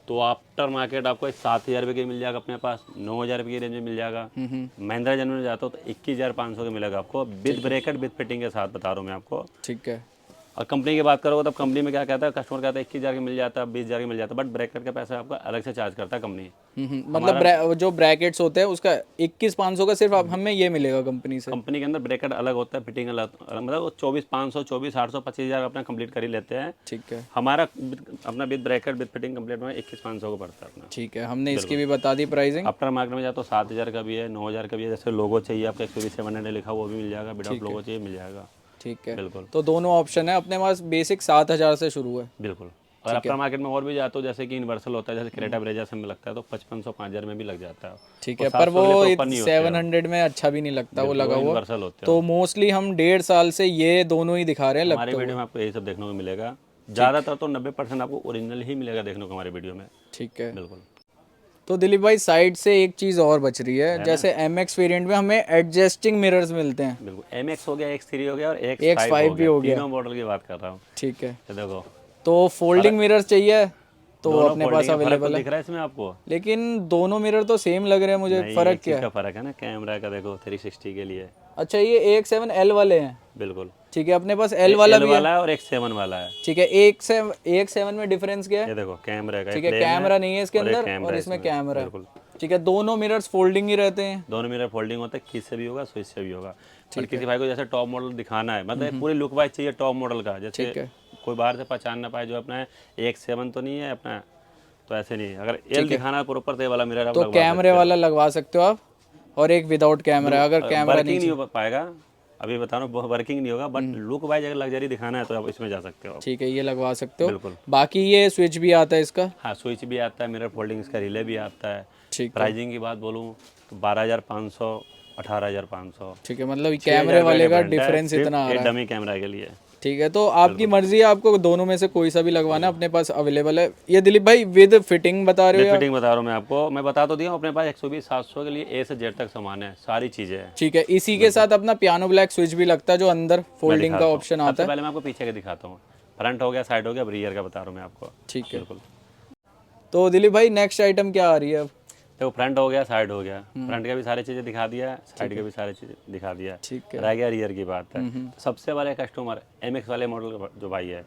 तो आफ्टर मार्केट आपको 7,000 रुपये की मिल जाएगा, अपने पास 9,000 रुपये की रेंज में मिल जाएगा। महिंद्रा जेन्युइन में जाता हो तो 21,500 का मिलेगा आपको, विद ब्रेकेट विद फिटिंग के साथ बता रहा हूँ मैं आपको। ठीक है, और कंपनी की बात करोगे तब कंपनी में क्या कहता है, कस्टमर कहता है 21,000 का मिल जाता है, 20,000 का मिल जाता है, बट ब्रेकेट का पैसा आपका अलग से चार्ज करता है कंपनी। मतलब जो ब्रैकेट्स होते हैं उसका 21,500 का सिर्फ हमें ये मिलेगा कंपनी से। कंपनी के अंदर ब्रेकेट अलग होता है, फिटिंग अलग, मतलब 24,500, 24,800, 25,000 अपना कंप्लीट कर ही लेते हैं। ठीक है, हमारा अपना with bracket with fitting complete में 21,500 को पड़ता है अपना। ठीक है, हमने इसकी भी बता दी प्राइसिंग। आफ्टर मार्केट में जाए तो 7,000 का भी है, 9,000 का भी है। जैसे लोगो चाहिए आपका 120/700 लिखा वो भी मिल जाएगा, विदाउट लोगो चाहिए मिल जाएगा। ठीक है, बिल्कुल, तो दोनों ऑप्शन है अपने पास। बेसिक 7,000 से शुरू है। बिल्कुल। और आफ्टर मार्केट में और भी जाते हो, जैसे कि यूनिवर्सल होता है, जैसे क्रेटा ब्रेजा से में लगता है तो 5,500-5,000 में भी लग जाता है। ठीक है, पर वो 700 में अच्छा भी नहीं लगता वो लगा हुआ। यूनिवर्सल होते हैं तो मोस्टली हम 1.5 साल से ये दोनों ही दिखा रहे हैं। हमारे वीडियो में आपको यही सब देखने को मिलेगा। ज़्यादातर तो 90% आपको ओरिजिनल ही मिलेगा देखने को हमारे वीडियो में। ठीक है, बिल्कुल। तो दिलीप भाई साइड से एक चीज़ और बच रही है, जैसे MX वेरिएंट में हमें एडजस्टिंग मिरर्स मिलते हैं। बिल्कुल, MX हो गया, X3 हो गया और X5 भी हो गया। तीनों मॉडल की बात कर रहा हूँ। ठीक है, ये देखो, तो फोल्डिंग मिरर्स चाहिए तो दोनों अपने पास folding है। फर्क अवेलेबल तो है, दिख रहा है इसमें आपको? लेकिन दोनों मिरर तो सेम लग रहे हैं मुझे। नहीं, फर्क एक क्या चीज़ है? का फर्क है ना, कैमरा का देखो 360 के लिए। अच्छा, ये AX7L वाले हैं। बिल्कुल, ठीक है, अपने पास L वाला भी है वाला है और X7 वाला है। ठीक है, AX7 में डिफरेंस क्या है? ये देखो कैमरा का, ठीक है, कैमरा नहीं है इसके और एक अंदर कैमरा और है इसमें कैमरा है। बिल्कुल। ठीक है, दोनों मिरर्स फोल्डिंग ही रहते हैं। दोनों मिरर फोल्डिंग होता है, किस से भी होगा, स्विच से भी होगा। और किसी भाई को जैसे टॉप मॉडल दिखाना है, मतलब पूरी लुक वाइज चाहिए टॉप मॉडल का, जैसे कोई बाहर से पहचान ना पाए जो अपना X7 तो नहीं है अपना, तो ऐसे नहीं। अगर L दिखाना है प्रॉपर तो ये वाला मिरर आप तो कैमरे वाला लगवा सकते हो आप, और एक विदाउट कैमरा। अगर कैमरा नहीं हो पाएगा, अभी बता रहा हूँ वर्किंग नहीं होगा, बट लुक वाइज अगर लग्जरी दिखाना है तो आप इसमें जा सकते हो। ठीक है, ये लगवा सकते हो। बिल्कुल। बाकी ये स्विच भी आता है इसका। हाँ, स्विच भी आता है, मिरर फोल्डिंग, इसका रिले भी आता है। ठीक है। प्राइसिंग की बात बोलूँ तो 12,500, 18,500। ठीक है, मतलब कैमरे वाले का डिफरेंस इतना आ रहा है। डमी कैमरा के लिए। ठीक है, तो आपकी मर्जी है, आपको दोनों में से कोई सा भी लगवाना है, अपने पास अवेलेबल है। ये दिलीप भाई विद फिटिंग बता रहे हो या? फिटिंग बता रहा हूँ मैं आपको, मैं बता तो दिया हूँ, अपने पास 120-700 के लिए ए से जेड तक सामान है, सारी चीज़ें हैं। ठीक है, इसी के साथ अपना पियानो ब्लैक स्विच भी लगता है जो अंदर फोल्डिंग का ऑप्शन आता सबसे है। पहले मैं आपको पीछे का दिखाता हूँ, फ्रंट हो गया, साइड हो गया, अब रियर का बता रहा हूँ मैं आपको। ठीक है, बिल्कुल। तो दिलीप भाई नेक्स्ट आइटम क्या आ रही है अब? देखो, फ्रंट हो गया, साइड हो गया, फ्रंट का भी सारी चीज़ें दिखा दिया, साइड के भी सारी चीज़ें दिखा दिया। ठीक है। रह गया रियर की बात है। तो सबसे बड़े कस्टमर MX वाले मॉडल जो भाई है,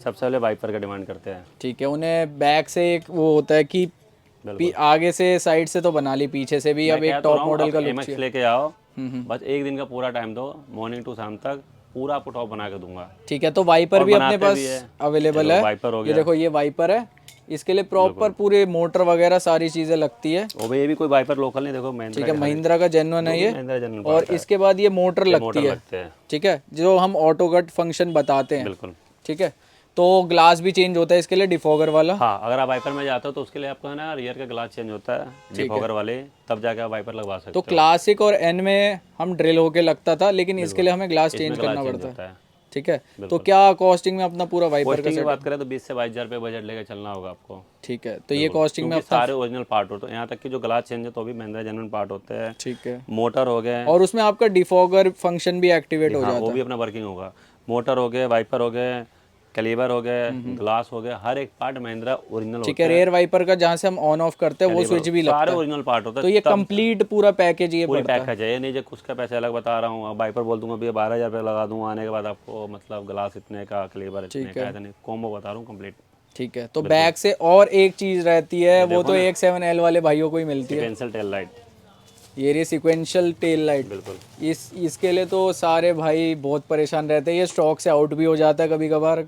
सबसे पहले वाइपर का डिमांड करते हैं। ठीक है, उन्हें बैक से एक वो होता है कि आगे से साइड से तो बना ली, पीछे से भी अब एक टॉप मॉडल का लुक MX लेके आओ, बस एक दिन का पूरा टाइम दो, मॉर्निंग टू शाम तक पूरा आपको टॉप बना के दूंगा। ठीक है, तो वाइपर भी अपने पास अवेलेबल है। वाइपर हो ये देखो, ये वाइपर है, इसके लिए प्रॉपर पूरे मोटर वगैरह सारी चीजें लगती है। और ये भी कोई वाइपर लोकल नहीं, देखो महिंद्रा। ठीक है, महिंद्रा का जेन्युइन है ये। महिंद्रा जेन्युइन और इसके बाद ये मोटर लगती है। लगते हैं। ठीक है, जो हम ऑटो कट फंक्शन बताते हैं। बिल्कुल। ठीक है, तो ग्लास भी चेंज होता है इसके लिए, डिफॉगर वाला। हाँ, अगर आप वाइपर में जाते हो तो उसके लिए आपको है ना रियर का ग्लास चेंज होता है, डिफॉगर वाले, तब जाके आप वाइपर लगवा सकते तो हो। क्लासिक और एन में हम ड्रिल होके लगता था, लेकिन इसके लिए हमें ग्लास चेंज करना पड़ता है। ठीक है, तो क्या कॉस्टिंग में अपना पूरा वाइपर का कॉस्टिंग की बात करें तो 20 से 22 हज़ार रुपये बजट लेकर चलना होगा आपको। ठीक है, तो ये कॉस्टिंग में क्योंकि सारे ओरिजिनल पार्ट होते हैं, यहाँ तक कि जो ग्लास चेंज है तो भी महिंद्रा जेन्युइन पार्ट होते हैं। ठीक है, मोटर हो गए, और उसमें आपका डिफॉगर फंक्शन भी एक्टिवेट हो हाँ, जाता वो है। भी अपना वर्किंग होगा। मोटर हो गए, वाइपर हो गए, कैलिबर हो गए, ग्लास हो गए, हर एक पार्ट महिंद्रा ओरिजिनल ठीक है, रेयर वाइपर का जहाँ से हम ऑन ऑफ करते हैं वो स्विच भी लगता सारे है। ओरिजिनल पार्ट होते तो हैं। ये कंप्लीट पूरा पैकेज ये पूरी पड़ता है। पैकेज है, ये नहीं जो कुछ का पैसे अलग बता रहा हूँ, अब वाइपर बोल दूंगा भैया 12,000 रुपये लगा दूंगा, आने के बाद आपको मतलब ग्लास इतने का, कैलिबर इतने का, ऐसा नहीं, कॉम्बो बता रहा हूँ कंप्लीट। ठीक है, तो बैक से और एक चीज रहती है, वो तो X7L वाले भाइयों को ही मिलती है। पेंसिल टेल लाइट, ये रही सिक्वेंशियल टेल लाइट। बिल्कुल। इसके लिए तो सारे भाई बहुत परेशान रहते हैं, ये स्टॉक से आउट भी हो जाता है कभी कभार,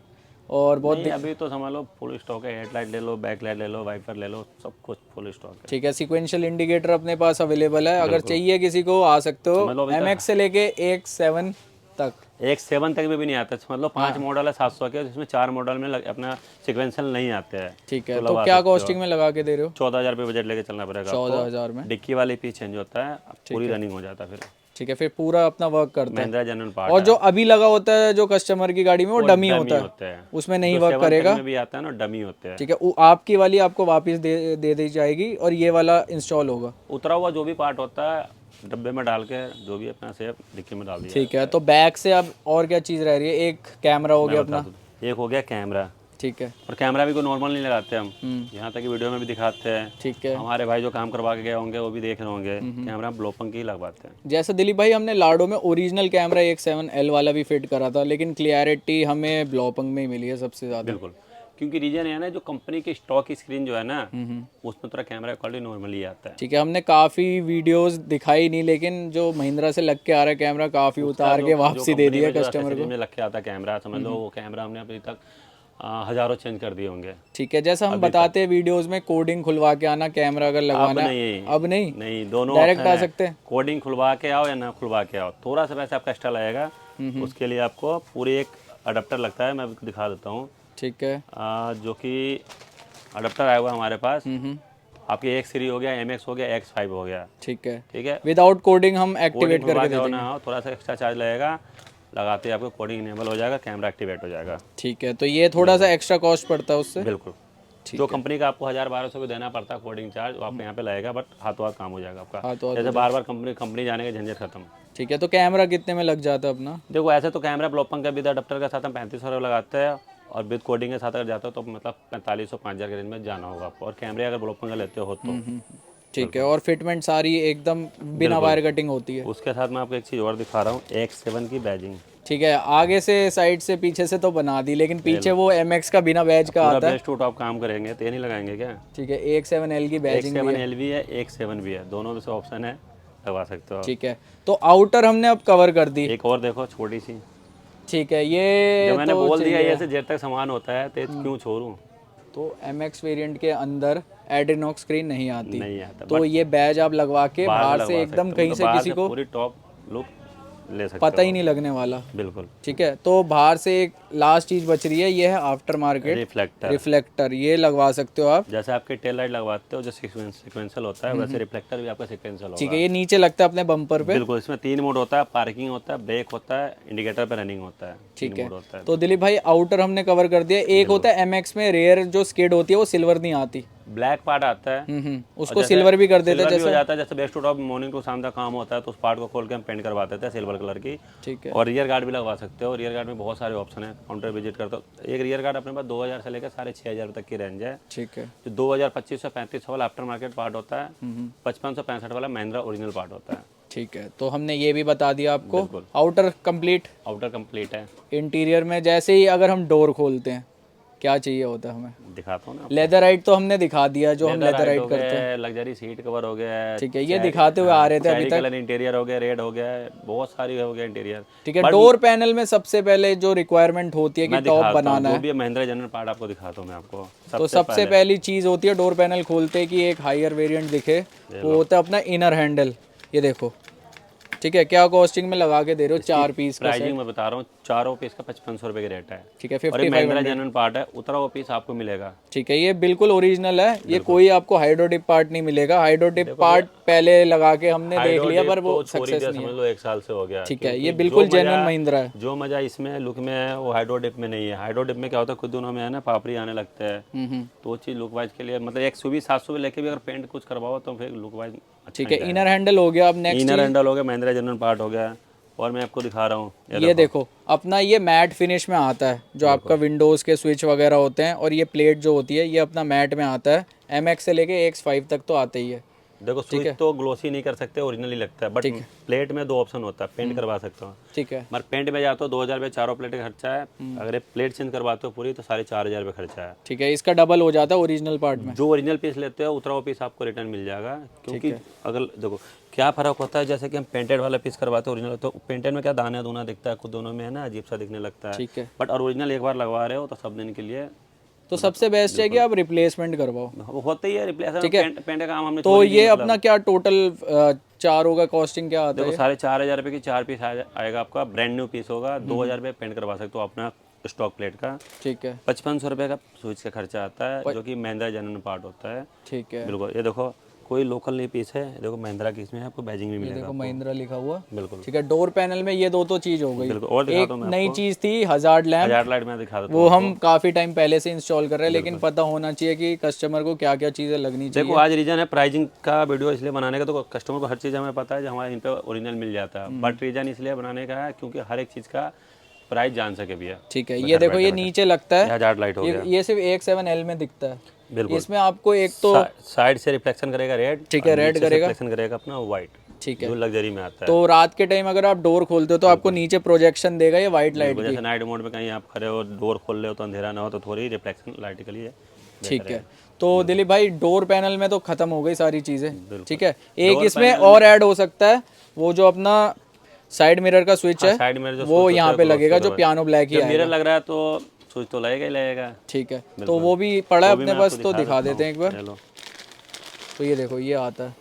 और बहुत नहीं, अभी तो समझ लो फुल स्टॉक है, हेडलाइट ले लो, बैक लाइट ले लो, वाइपर ले लो, सब कुछ फुल स्टॉक है। ठीक है, सिक्वेंशियल इंडिकेटर अपने पास अवेलेबल है, अगर चाहिए किसी को आ सकते हो। MX से लेके X7 तक, X7 तक में भी नहीं आता, मतलब 5 मॉडल है 700 के, जिसमें 4 मॉडल में अपना सिक्वेंशियल नहीं आते हैं। ठीक है, तो क्या कॉस्टिंग में लगा के दे रहे हो? 14,000 रुपये बजट लेके चलना पड़ेगा। 14,000 में डिक्की वाली पीस चेंज होता है, पूरी रनिंग हो जाता है फिर। ठीक है, फिर पूरा अपना वर्क करता है। महिंद्रा जेन्युइन पार्ट और जो अभी लगा होता है जो कस्टमर की गाड़ी में, वो डमी होता है, उसमें नहीं वर्क करेगा। में भी आता है ना, डमी होते हैं। ठीक है, आपकी वाली आपको वापस दे दी जाएगी और ये वाला इंस्टॉल होगा। उतरा हुआ जो भी पार्ट होता है डब्बे में डाल के, जो भी अपना सेफ डिक्की में डाल दिया। ठीक है, तो बैक से अब और क्या चीज़ रह रही है? एक कैमरा हो गया अपना। एक हो गया कैमरा। ठीक है, और कैमरा भी कोई नॉर्मल नहीं लगाते हम, यहाँ तक कि वीडियो में भी दिखाते हैं। ठीक है, हमारे भाई जो काम करवा के गए होंगे वो भी देख रहे होंगे, कैमरा ब्लोपंग ही लगवाते हैं। जैसे दिलीप भाई हमने लाडो में ओरिजिनल कैमरा X7L वाला भी फिट करा था, लेकिन क्लियरिटी हमें ब्लोपंग में ही मिली है सबसे ज़्यादा। बिल्कुल, क्योंकि रीजन है ना, जो कंपनी की स्टॉक की स्क्रीन जो है ना, उसमें थोड़ा कैमरा क्वालिटी नॉर्मली आता है। ठीक है, हमने काफ़ी वीडियोस दिखाई नहीं, लेकिन जो महिंद्रा से लग के आ रहा है कैमरा, काफ़ी उतार के वापसी दे दी है कस्टमर को। में लग के आता है कैमरा, समझ लो वो कैमरा हमने अभी तक हजारों चेंज कर दिए होंगे। ठीक है, जैसा हम बताते हैं वीडियोस में, कोडिंग खुलवा के आना कैमरा अगर लगवाना है। अब नहीं, नहीं, दोनों डायरेक्ट आ सकते हैं। कोडिंग खुलवा के आओ या ना खुलवा के आओ, थोड़ा सा पैसा आपका एक्स्ट्रा लगेगा। उसके लिए आपको पूरी एक अडाप्टर लगता है, मैं आपको दिखा देता हूँ। ठीक है, जो कि अडाप्टर आया हुआ हमारे पास, आपकी X सीरीज हो गया, MX हो गया, X5 हो गया। ठीक है, ठीक है, विदाउट कोडिंग हम एक्टिवेट करके दे देंगे। थोड़ा सा एक्स्ट्रा चार्ज लगेगा, लगाते ही आपको कोडिंग इनेबल हो जाएगा, कैमरा एक्टिवेट हो जाएगा। ठीक है, तो ये थोड़ा सा एक्स्ट्रा कॉस्ट पड़ता है उससे। बिल्कुल, जो कंपनी का आपको 1,000-1,200 भी देना पड़ता है कोडिंग चार्ज, वो आपको यहाँ पे लगेगा, बट हाथों हाथ काम हो जाएगा आपका। जैसे बार बार कंपनी जाने के झंझट खत्म। ठीक है, तो कैमरा कितने में लग जाता है अपना? देखो, ऐसे तो कैमरा ब्लोपंग का विद अडाप्टर के साथ हम 3500 रुपये लगाते हैं, और विद कोडिंग के साथ अगर जाते हो तो मतलब 4500-5,000 के रेंज में जाना होगा आपको, और कैमरे अगर ब्लोपंग का लेते हो तो। ठीक है, और फिटमेंट सारी एकदम बिना वायर कटिंग होती है। उसके साथ मैं आपको एक चीज़ और दिखा रहा हूँ, X7 की बैजिंग। ठीक है, आगे से साइड से पीछे से तो बना दी, लेकिन पीछे वो MX का बिना बैज का आता है। बेस्ट टू टॉप काम करेंगे तो ये नहीं लगाएंगे क्या? ठीक है, X7L की बैजिंग भी है। X7L भी है, X7 भी है, दोनों में से ऑप्शन है, लगवा सकते हो। ठीक है, तो आउटर हमने अब कवर कर दी। एक और देखो छोटी सी, ठीक है, ये जब मैंने तो बोल दिया ये से जेड तक सामान होता है तो क्यों छोड़ूं? तो MX वेरिएंट के अंदर एड्रीनॉक्स स्क्रीन नहीं आती, नहीं आता, तो ये बैज आप लगवा के बाहर से लगवा एकदम सकते हो, कहीं तो से बाहर किसी को पूरी टॉप लुक ले सकते पता हो ही नहीं लगने वाला। बिल्कुल। ठीक है, तो बाहर से एक लास्ट चीज बच रही है, ये है आफ्टर मार्केट रिफ्लेक्टर, रिफ्लेक्टर, ये लगवा सकते हो आप। जैसे आपके टेल लाइट लगवाते हो जो सिक्वेंशियल होता है, वैसे रिफ्लेक्टर भी आपका सिक्वेंशियल ठीक होगा। है, ये नीचे लगता है अपने बम्पर पे। बिल्कुल, इसमें 3 मोड होता है, पार्किंग होता है, ब्रेक होता है, इंडिकेटर पे रनिंग होता है, 3 मोड होता है। तो दिलीप भाई आउटर हमने कवर कर दिया। एक होता है एमएक्स में रेयर जो स्किड होती है, वो सिल्वर नहीं आती। ब्लैक पार्ट आता है, उसको जैसे सिल्वर भी कर देते हैं सिल्वर भी हो जैसे। जाता है, जैसे best to top morning to शाम तक काम होता है तो उस पार्ट को खोल के हम पेंट करवा देते हैं सिल्वर कलर की। ठीक है, और रियर गार्ड भी लगवा सकते हो। रियर गार्ड में बहुत सारे ऑप्शन है, काउंटर विजिट करते हो। एक रियर गार्ड अपने पास 2000 से लेकर 6500 तक की रेंज है। ठीक है, जो 2025 से 35 वाला आफ्टर मार्केट पार्ट होता है, 5565 वाला महिंद्रा ओरिजिनल पार्ट होता है। ठीक है। तो हमने ये भी बता दिया आपको। बिल्कुल। आउटर कंप्लीट, आउटर कंप्लीट है। इंटीरियर में जैसे ही अगर हम डोर खोलते हैं क्या चाहिए होता है हमें? दिखाता हूँ ना। लेदरराइट तो हमने दिखा दिया, जो हम लेदरराइट हो करते हैं। गया, लग्जरी सीट कवर हो गया है। ठीक है, ये दिखाते हुए आ रहे थे अभी तक। कलर इंटीरियर हो गया, रेड हो गया है, बहुत सारी हो गया इंटीरियर। ठीक है, डोर पैनल में सबसे पहले जो रिक्वायरमेंट होती है कि मैं टॉप दिखाता हूँ, बनाना जो है, भी महिंद्रा जनरल पार्ट आपको दिखाता हूँ मैं आपको। तो सबसे पहली चीज होती है डोर पैनल खोलते कि एक हायर वेरिएंट दिखे, वो होता है अपना इनर हैंडल। ये देखो, ठीक है, क्या कॉस्टिंग में लगा के दे रहे हो? 4 पीस का प्राइसिंग मैं बता रहा हूँ, चारों पीस का 5500 रुपये की रेट है। ठीक है, और ये महिंद्रा जनरल पार्ट है, उतरा हुआ पीस आपको मिलेगा। ठीक है, ये बिल्कुल ओरिजिनल है, ये कोई आपको हाइड्रोडिप पार्ट नहीं मिलेगा। हाइड्रोडिप पार्ट पहले लगा के हमने देख लिया, पर वो सक्सेस नहीं समझ है। लो 1 साल से हो गया। ठीक है, क्योंकि ये बिल्कुल जो मजा- जेन्युइन महिंद्रा है। जो मजा इसमें लुक में है वो हाइड्रोडिप में नहीं है। हाइड्रोडिप में क्या होता है, खुद दोनों में है ना पापड़ी आने लगते हैं, तो वो चीज़ लुक वाइज के लिए मतलब 120-700 लेके भी अगर पेंट कुछ करवाओ तो फिर लुक वाइज अच्छा। ठीक है, इनर हैंडल हो गया। अब नेक्स्ट इनर हैंडल हो गया, महिंद्रा जनरल पार्ट हो गया। और मैं आपको दिखा रहा हूँ, ये देखो अपना ये मैट फिनिश में आता है, जो आपका विंडोज़ के स्विच वगैरह होते हैं, और ये प्लेट जो होती है ये अपना मैट में आता है। MX से लेके X5 तक तो आते ही है। देखो स्विच तो ग्लोसी नहीं कर सकते, ओरिजिनली लगता है, बट प्लेट में 2 ऑप्शन होता है, पेंट करवा सकते हो। ठीक है, मगर पेंट में जाते हो 2000 रुपये चारों प्लेट का खर्चा है। अगर ये प्लेट चेंज करवाते हो पूरी तो 4500 रुपये खर्चा है। ठीक है, इसका डबल हो जाता है ओरिजिनल पार्ट में। जो ओरिजिनल पीस लेते हो उतरा हुआ पीस आपको रिटर्न मिल जाएगा। क्योंकि अगर देखो क्या फ़र्क होता है, जैसे कि हम पेंटेड वाला पीस करवाते हैं ओरिजिनल, तो पेंटेड में क्या दाना दूना दिखता है, खुद दोनों में है ना अजीब सा दिखने लगता है। ठीक है, बट और ओरिजिनल एक बार लगवा रहे हो तो सब दिन के लिए तो सबसे बेस्ट है कि आप रिप्लेसमेंट करवाओ। वो होता ही है रिप्लेस। ठीक है। पेंट का काम हमने तो छोड़ ये दिया, अपना क्या टोटल चारों का कॉस्टिंग क्या आता है? देखो 4500 रुपये की 4 पीस आएगा आपका, ब्रांड न्यू पीस होगा। 2000 रुपये पेंट करवा सकते हो अपना स्टॉक प्लेट का। ठीक है, 5500 रुपये का स्विच का खर्चा आता है, जो कि महिंद्रा जनरल पार्ट होता है। ठीक है, बिल्कुल, ये देखो कोई लोकल नहीं पीस है, देखो महिंद्रा की इसमें आपको बैजिंग भी मिलेगा। देखो महिंद्रा लिखा हुआ। बिल्कुल ठीक है, डोर पैनल में ये दो चीज हो गई। बिल्कुल। और दिखाता एक हूँ मैं नई आपको, चीज थी हजार्ड लैम्प, हजार लाइट में दिखा देता वो हूँ। हम काफी टाइम पहले से इंस्टॉल कर रहे हैं, लेकिन पता होना चाहिए कि कस्टमर को क्या क्या चीजें लगनी चाहिए। देखो आज रीजन है प्राइसिंग का वीडियो इसलिए बनाने का, तो कस्टमर को हर चीज़ हमें पता है जो हमारे इन पे ओरिजिनल मिल जाता है, बट रीजन इसलिए बनाने का है क्योंकि हर एक चीज़ का प्राइस जान सके भैया। ठीक है, ये देखो ये नीचे लगता है, हजार लाइट हो गया। ये सिर्फ X7L में दिखता है। बिल्कुल। इसमें आपको एक तो साइड से रिफ्लेक्शन करेगा रेड, ठीक है, रेड करेगा, रिफ्लेक्शन करेगा अपना व्हाइट। ठीक है, जो लग्जरी में आता है। तो रात के टाइम अगर आप डोर खोलते हो तो आपको नीचे प्रोजेक्शन देगा ये वाइट लाइट की। जैसे नाइट मोड में कहीं आप खड़े हो, डोर खोल रहे हो तो अंधेरा ना हो, तो थोड़ी रिफ्लेक्शन लाइट के लिए। ठीक है, तो दिलीप भाई डोर पैनल में तो खत्म हो गई सारी चीजें। ठीक है, एक इसमें और ऐड हो सकता है, वो जो अपना साइड मिरर का स्विच है, साइड में जो वो यहाँ पे लगेगा, जो पियानो ब्लैक ही जब आएगा। मिरर लग रहा है तो स्विच तो लगेगा ही लगेगा। ठीक है, तो वो भी पड़ा है अपने पास, तो दिखा देते हैं एक बार। चलो तो ये देखो ये आता है,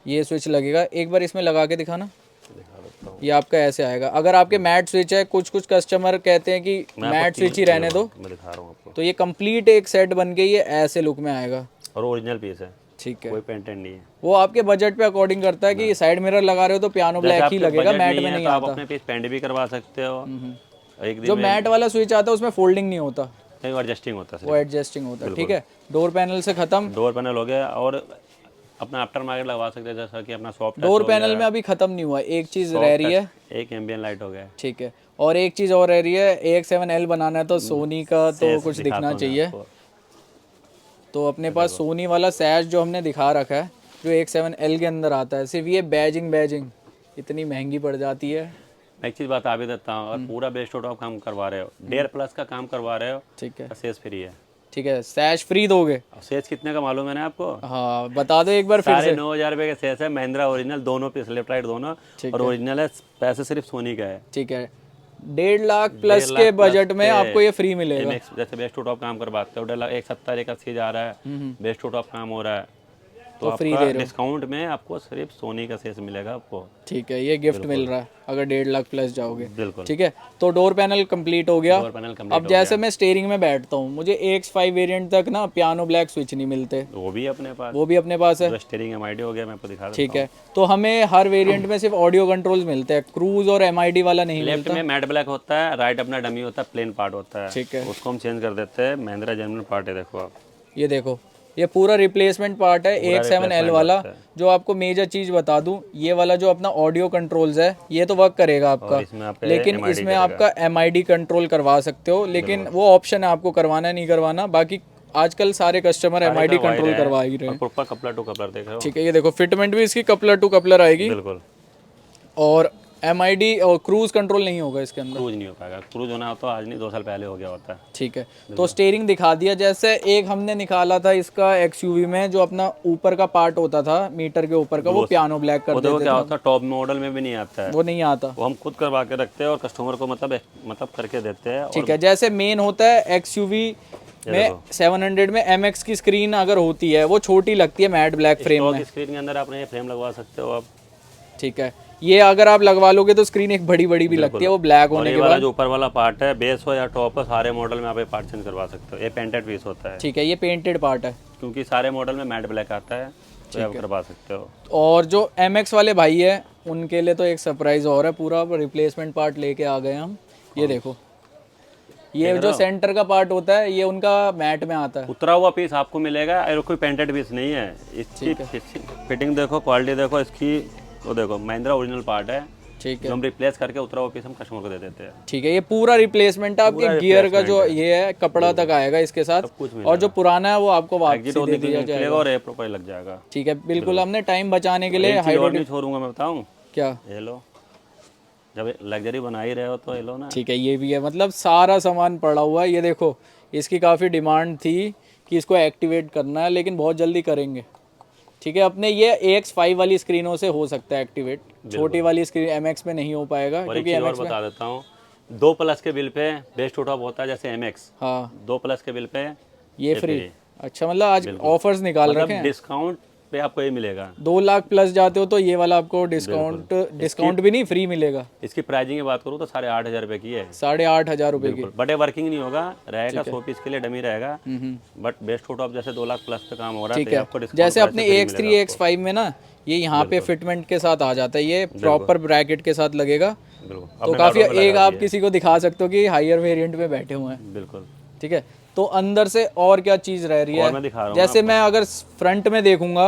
ये स्विच लगेगा, एक बार इसमें लगा के दिखाना। दिखा देता हूँ। ये आपका ऐसे आएगा। अगर आपके मैट स्विच है, कुछ कस्टमर कहते हैं कि मैं आपको मैट स्विच ही रहने दो, मैं दिखा रहा हूँ आपको। तो ये कंप्लीट एक सेट बन के ये ऐसे लुक में आएगा। और ओरिजिनल पीस है, ठीक है, कोई पेंटेड नहीं है। वो आपके बजट पे अकॉर्डिंग करता है कि साइड मिरर लगा रहे हो तो पियानो ब्लैक ही लगेगा, मैट में नहीं तो आप आता। अपने पीस पेंट भी करवा सकते हो। एक दिन जो मैट वाला स्विच आता है उसमें फोल्डिंग नहीं होता, में एडजस्टिंग होता है, वो एडजस्टिंग होता है। ठीक है, डोर पैनल से खत्म। डोर पैनल हो गया। और अपना आफ्टर मार्केट लगवा सकते हैं, जैसा कि अपना सॉफ्ट डोर पैनल में अभी खत्म नहीं हुआ, एक चीज रह रही है। एक एम्बियन लाइट हो गया। ठीक है, और एक चीज और रह रही है, X7L बनाना है तो सोनी का तो कुछ दिखना चाहिए। तो अपने पास सोनी वाला सैश जो हमने दिखा रखा है, जो X7L के अंदर आता है, सिर्फ ये बैजिंग इतनी महंगी पड़ जाती है। मैं एक चीज़ बता भी देता हूँ, अगर पूरा बेस्ट टॉप काम करवा रहे हो, 1.5+ का काम करवा रहे हो, ठीक है, सेज फ्री है। ठीक है, सैश फ्री दोगे? अब सेज कितने का मालूम है ना आपको? हाँ बता दो एक बार फिर से। 9,500 रुपये का सेज है, महिंद्रा ओरिजिनल दोनों पीस, लेफ्ट राइट दोनों, और ओरिजिनल है, पैसे सिर्फ सोनी का है। ठीक है, 1.5 लाख प्लस के बजट में आपको ये फ्री मिलेगा। जैसे बेस्ट टू टॉप काम करवाते हो, 1.70 180 जा रहा है, बेस्ट टू टॉप काम हो रहा है, तो फ्री आपका दे रहे हो। डिस्काउंट में आपको सिर्फ सोनी का शेष मिलेगा आपको। ठीक है, ये गिफ्ट मिल रहा है अगर 1.5 लाख प्लस जाओगे। बिल्कुल। ठीक है, तो डोर पैनल कंप्लीट हो गया। डोर पैनल अब कंप्लीट हो जैसे गया। मैं स्टीयरिंग में बैठता हूँ, मुझे AX5 वेरिएंट तक ना पियानो ब्लैक स्विच नहीं मिलते, वो भी अपने पास, वो भी अपने पास है। जो स्टीयरिंग MID हो गया मैं आपको दिखा देता ठीक है, तो हमें हर वेरिएंट में सिर्फ ऑडियो कंट्रोल्स मिलते हैं, क्रूज और MID वाला नहीं लेफ्ट मिलता। में मैट ब्लैक होता है, राइट अपना डमी होता है, प्लेन पार्ट होता है। ठीक है। उसको हम चेंज कर देते हैं। महिंद्रा जेन्युइन पार्ट है, देखो आप। ये देखो, ये पूरा रिप्लेसमेंट पार्ट है AX7L replacement वाला। होता है। जो आपको मेजर चीज बता दूं, ये वाला जो अपना ऑडियो कंट्रोल्स है, ये तो वर्क करेगा आपका, और इसमें आपका लेकिन MID इसमें करेगा। आपका MID कंट्रोल करवा सकते हो, लेकिन वो ऑप्शन है आपको करवाना है नहीं करवाना। बाकी आजकल सारे कस्टमर MID कंट्रोल करवा ही रहे हैं। प्रॉपर कपलर टू कपलर देख रहे हो। ठीक है, ये देखो फिटमेंट भी इसकी कपलर टू कपलर आएगी, बिल्कुल। और MID और क्रूज कंट्रोल नहीं होगा इसके अंदर। क्रूज नहीं हो पाएगा। क्रूज होना हो तो आज नहीं, 2 साल पहले हो गया होता है। ठीक है, तो स्टीयरिंग दिखा दिया। जैसे एक हमने निकाला था इसका XUV में, जो अपना ऊपर का पार्ट होता था मीटर के ऊपर का, वो पियानो ब्लैक कर वो देखो देते क्या थे, होता है, टॉप मॉडल में भी नहीं आता है। वो नहीं आता। वो हम खुद करवा के रखते हैं और कस्टमर को मतलब करके देते हैं। ठीक है, जैसे मेन होता है XUV में 700 में MX की स्क्रीन अगर होती है, वो छोटी लगती है मैट ब्लैक फ्रेम में। स्क्रीन के अंदर आपने ये फ्रेम लगवा सकते हो आप। ठीक है, ये अगर आप लगवा लोगे तो स्क्रीन एक बड़ी बड़ी भी लगती है, वो ब्लैक और होने ये के वाला बाद। जो ऊपर वाला पार्ट है, बेस हो या टॉप हो, सारे मॉडल में आप ये पार्ट चेंज करवा सकते हो। ये पेंटेड पीस होता है, ठीक है, ये पेंटेड पार्ट है, क्योंकि सारे मॉडल में मैट ब्लैक आता है, तो आप करवा सकते हो। और जो MX वाले भाई है उनके लिए तो एक सरप्राइज और है, पूरा रिप्लेसमेंट पार्ट लेके आ गए हम। ये देखो, ये जो सेंटर का पार्ट होता है, ये उनका मैट में आता है। उतरा हुआ पीस आपको मिलेगा, और कोई पेंटेड पीस नहीं है। इसकी फिटिंग देखो, क्वालिटी देखो इसकी, वो देखो महिंद्रा ओरिजिनल पार्ट है, ठीक जो है, हम रिप्लेस करके उतरा हुआ पीस हम कस्टमर को दे देते हैं। ठीक है, ये पूरा रिप्लेसमेंट है आपके गियर का, जो ये है कपड़ा तक आएगा इसके साथ, कुछ और जो पुराना है वो आपको वापसी एग्जिट दे दिया निकलेगा जाएगा। और ये प्रॉपर लग जाएगा। ठीक है, बिल्कुल हमने टाइम बचाने के लिए एक चीज़ और हाइड्रोलिक नहीं छोड़ूंगा मैं, बताऊं? क्या। ये लो, जब लग्जरी बना ही रहे हो तो ये लो ना। ठीक है, ये भी है, मतलब सारा सामान पड़ा हुआ है। ये देखो, इसकी काफ़ी डिमांड थी कि इसको एक्टिवेट करना है, लेकिन बहुत जल्दी करेंगे। ठीक है, अपने ये AX5 वाली स्क्रीनों से हो सकता है एक्टिवेट, छोटी वाली स्क्रीन MX में नहीं हो पाएगा, और एक क्योंकि चीज़ और MX में। बता देता हूँ, 2+ के बिल पे बेस्ट टॉप होता है, जैसे MX हाँ, 2+ के बिल पे ये फ्री। अच्छा, मतलब आज ऑफर्स निकाल रखे हैं। डिस्काउंट पे आपको ये मिलेगा। 2 लाख प्लस जाते हो तो ये वाला आपको डिस्काउंट भी नहीं, फ्री मिलेगा। इसकी प्राइसिंग की बात करूँ तो 8,500 रुपये की है। 8,500 रुपये की। बट ये वर्किंग नहीं होगा, रहेगा 100 पीस के लिए डमी रहेगा। बट बेस्ट टॉप जैसे 2 लाख प्लस पे काम हो रहा है, ठीक तो है, आपको डिस्काउंट जैसे अपने AX3 AX5 में ना, ये यहाँ पे फिटमेंट के साथ आ जाता है, ये प्रॉपर ब्रैकेट के साथ लगेगा, बिल्कुल। तो काफी एक आप किसी को दिखा सकते हो कि हायर वेरिएंट में बैठे हुए हैं। बिल्कुल। ठीक है, तो अंदर से और क्या चीज रह रही और है, मैं दिखा रहा हूँ जैसे मैं अगर फ्रंट में देखूंगा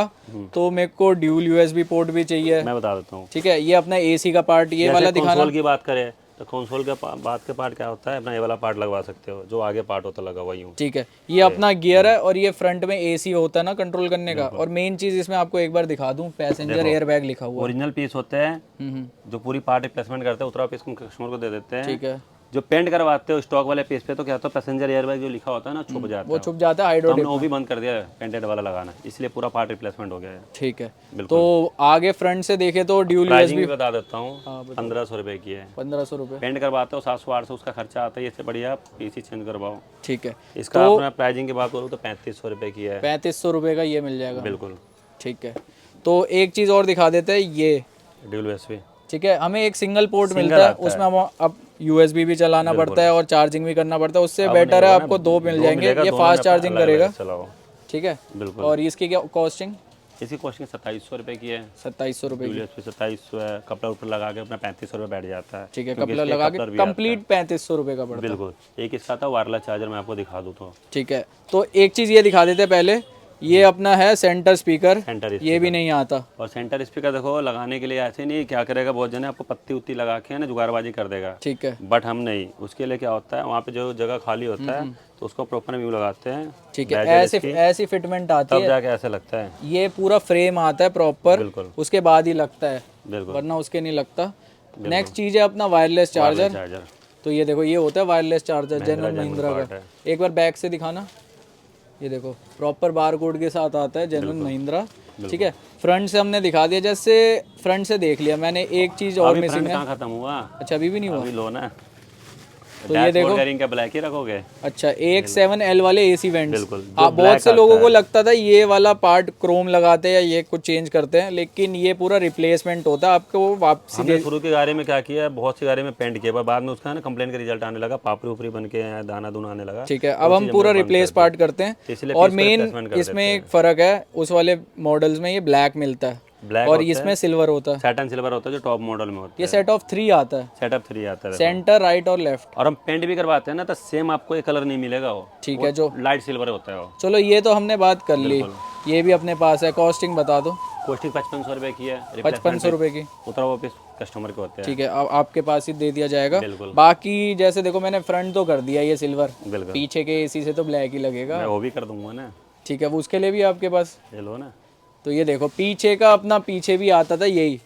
तो मेरे को ड्यूल USB पोर्ट भी चाहिए। मैं बता देता हूँ। ठीक है, ये अपना AC का पार्ट, ये वाला दिखाना। कंसोल की बात करें तो कंसोल के बाद के पार्ट क्या होता है, अपना ये वाला पार्ट लगवा सकते हो, जो आगे पार्ट होता लगा हुआ यूं। ठीक है, ये अपना गियर है, और ये फ्रंट में AC होता है ना कंट्रोल करने का। और मेन चीज इसमें आपको एक बार दिखा दूं, पैसेंजर एयर बैग लिखा हुआ है। ओरिजिनल पीस होते हैं, जो पूरी पार्ट रिप्लेसमेंट करते हैं, उतरा पीस कस्टमर को दे देते हैं। ठीक है, जो पेंट करवाते हो स्टॉक वाले पीस पे, तो क्या होता है, पैसेंजर एयरबैग जो लिखा होता है ना, छुप जाता वो है। छुप जाता है तो हाइड्रो। हमने वो भी बंद कर दिया है, पेंटेड वाला लगाना, इसलिए पूरा पार्ट रिप्लेसमेंट हो गया है। ठीक है, बिल्कुल। तो आगे फ्रंट से देखे तो ड्यूल प्राइसिंग USB भी बता देता हूँ, 1,500 रुपये की है। 1500 रुपये। पेंट करवाते हो 700-800 उसका खर्चा आता है, इससे बढ़िया आप पीसी चेंज करवाओ। ठीक है, इसका अपना प्राइसिंग की बात करूँ तो 3,500 रुपये की है। 3500 रुपये का ये मिल जाएगा। बिल्कुल। ठीक है, तो एक चीज़ और दिखा देते हैं, ये ड्यूल USB। ठीक है, हमें एक सिंगल पोर्ट मिलता है, उसमें हम अब USB भी चलाना पड़ता है और चार्जिंग भी करना पड़ता है। उससे बेटर है आपको 2 मिल जाएंगे, ये फास्ट चार्जिंग करेगा। चलाओ। ठीक है, बिल्कुल। और इसकी क्या कॉस्टिंग? इसकी कॉस्टिंग 2700 रुपये की है। 2700 रुपये की। ड्यूल USB 2700 है, कपड़ा ऊपर लगा के अपना 3500 रुपये बैठ जाता है। ठीक है, क्योंकि कपड़ा इसके लगा के कपलर भी आता है। कंप्लीट 3500 रुपये का पड़ता है। बिल्कुल। एक इसका था वायरलेस चार्जर, मैं आपको दिखा दूँ तो। ठीक है, तो एक चीज़ ये दिखा देते हैं पहले, ये अपना है सेंटर स्पीकर, सेंटर ये भी नहीं आता। और सेंटर स्पीकर देखो लगाने के लिए ऐसे नहीं, क्या करेगा बहुत जने आपको पत्ती उत्ती लगा के ना जुगाड़बाजी कर देगा। ठीक है, बट हम नहीं, उसके लिए क्या होता है, वहाँ पे जो जगह खाली होता है तो उसको प्रॉपर व्यू लगाते हैं। ठीक है, ऐसी फिटमेंट आती तब है, जाके ऐसे लगता है। ये पूरा फ्रेम आता है प्रॉपर, बिल्कुल। उसके बाद ही लगता है, बिल्कुल। वरना उसके नहीं लगता। नेक्स्ट चीज़ है अपना वायरलेस चार्जर। चार्जर तो ये देखो, ये होता है wireless charger genuine Mahindra part का। है। एक बार बैक से दिखाना, ये देखो प्रॉपर बार कोड के साथ आता है जेन्युइन महिंद्रा। ठीक है, फ्रंट से हमने दिखा दिया, जैसे फ्रंट से देख लिया मैंने। एक चीज़ और अभी मिसिंग फ्रंट है। कहाँ खत्म हुआ? अच्छा, अभी भी नहीं हुआ। अभी लो ना, तो ये देखो बेयरिंग का ब्लैक ही रखोगे। अच्छा AX7L वाले AC वेंट्स। बिल्कुल, जो हाँ, बहुत black से लोगों आता को है। लगता था ये वाला पार्ट क्रोम लगाते हैं या ये कुछ चेंज करते हैं, लेकिन ये पूरा रिप्लेसमेंट होता है, आपको वो वापसी हमने शुरू की गाड़ी में क्या किया, बहुत सी गाड़ी में पेंट किया, पर बाद में उसका ना कंप्लेन का रिजल्ट आने लगा, पापड़ी उपरी बन के दाना दूना आने लगा। ठीक है, अब हम पूरा रिप्लेस पार्ट करते हैं। इसलिए और piece का मेन replacement कर इसमें एक फ़र्क है, उस वाले मॉडल्स में ये ब्लैक मिलता है ब्लैक और इसमें सिल्वर होता है। सैटन सिल्वर होता है जो टॉप मॉडल में होता ये है। सेट ऑफ 3 आता है, सेटअप 3 आता है देखो। सेंटर, राइट और लेफ्ट। और हम पेंट भी करवाते हैं ना तो सेम आपको ये कलर नहीं मिलेगा वो। ठीक है, जो लाइट सिल्वर होता है वो। चलो ये तो हमने बात कर ली, ये भी अपने पास है। कॉस्टिंग बता दो। कॉस्टिंग 5500 रुपये की है। 5500 रुपये की। उतरा वो पीस कस्टमर के होते हैं। ठीक है, अब आपके पास ही दे दिया जाएगा। बिल्कुल। बाकी जैसे देखो मैंने फ्रंट तो कर दिया ये सिल्वर, बिल्कुल, पीछे के एसी से तो ब्लैक ही लगेगा। मैं वो भी कर दूंगा ना। ठीक है, वो उसके लिए भी आपके पास। ये लो ना, तो ये देखो पीछे का अपना पीछे भी आता था यही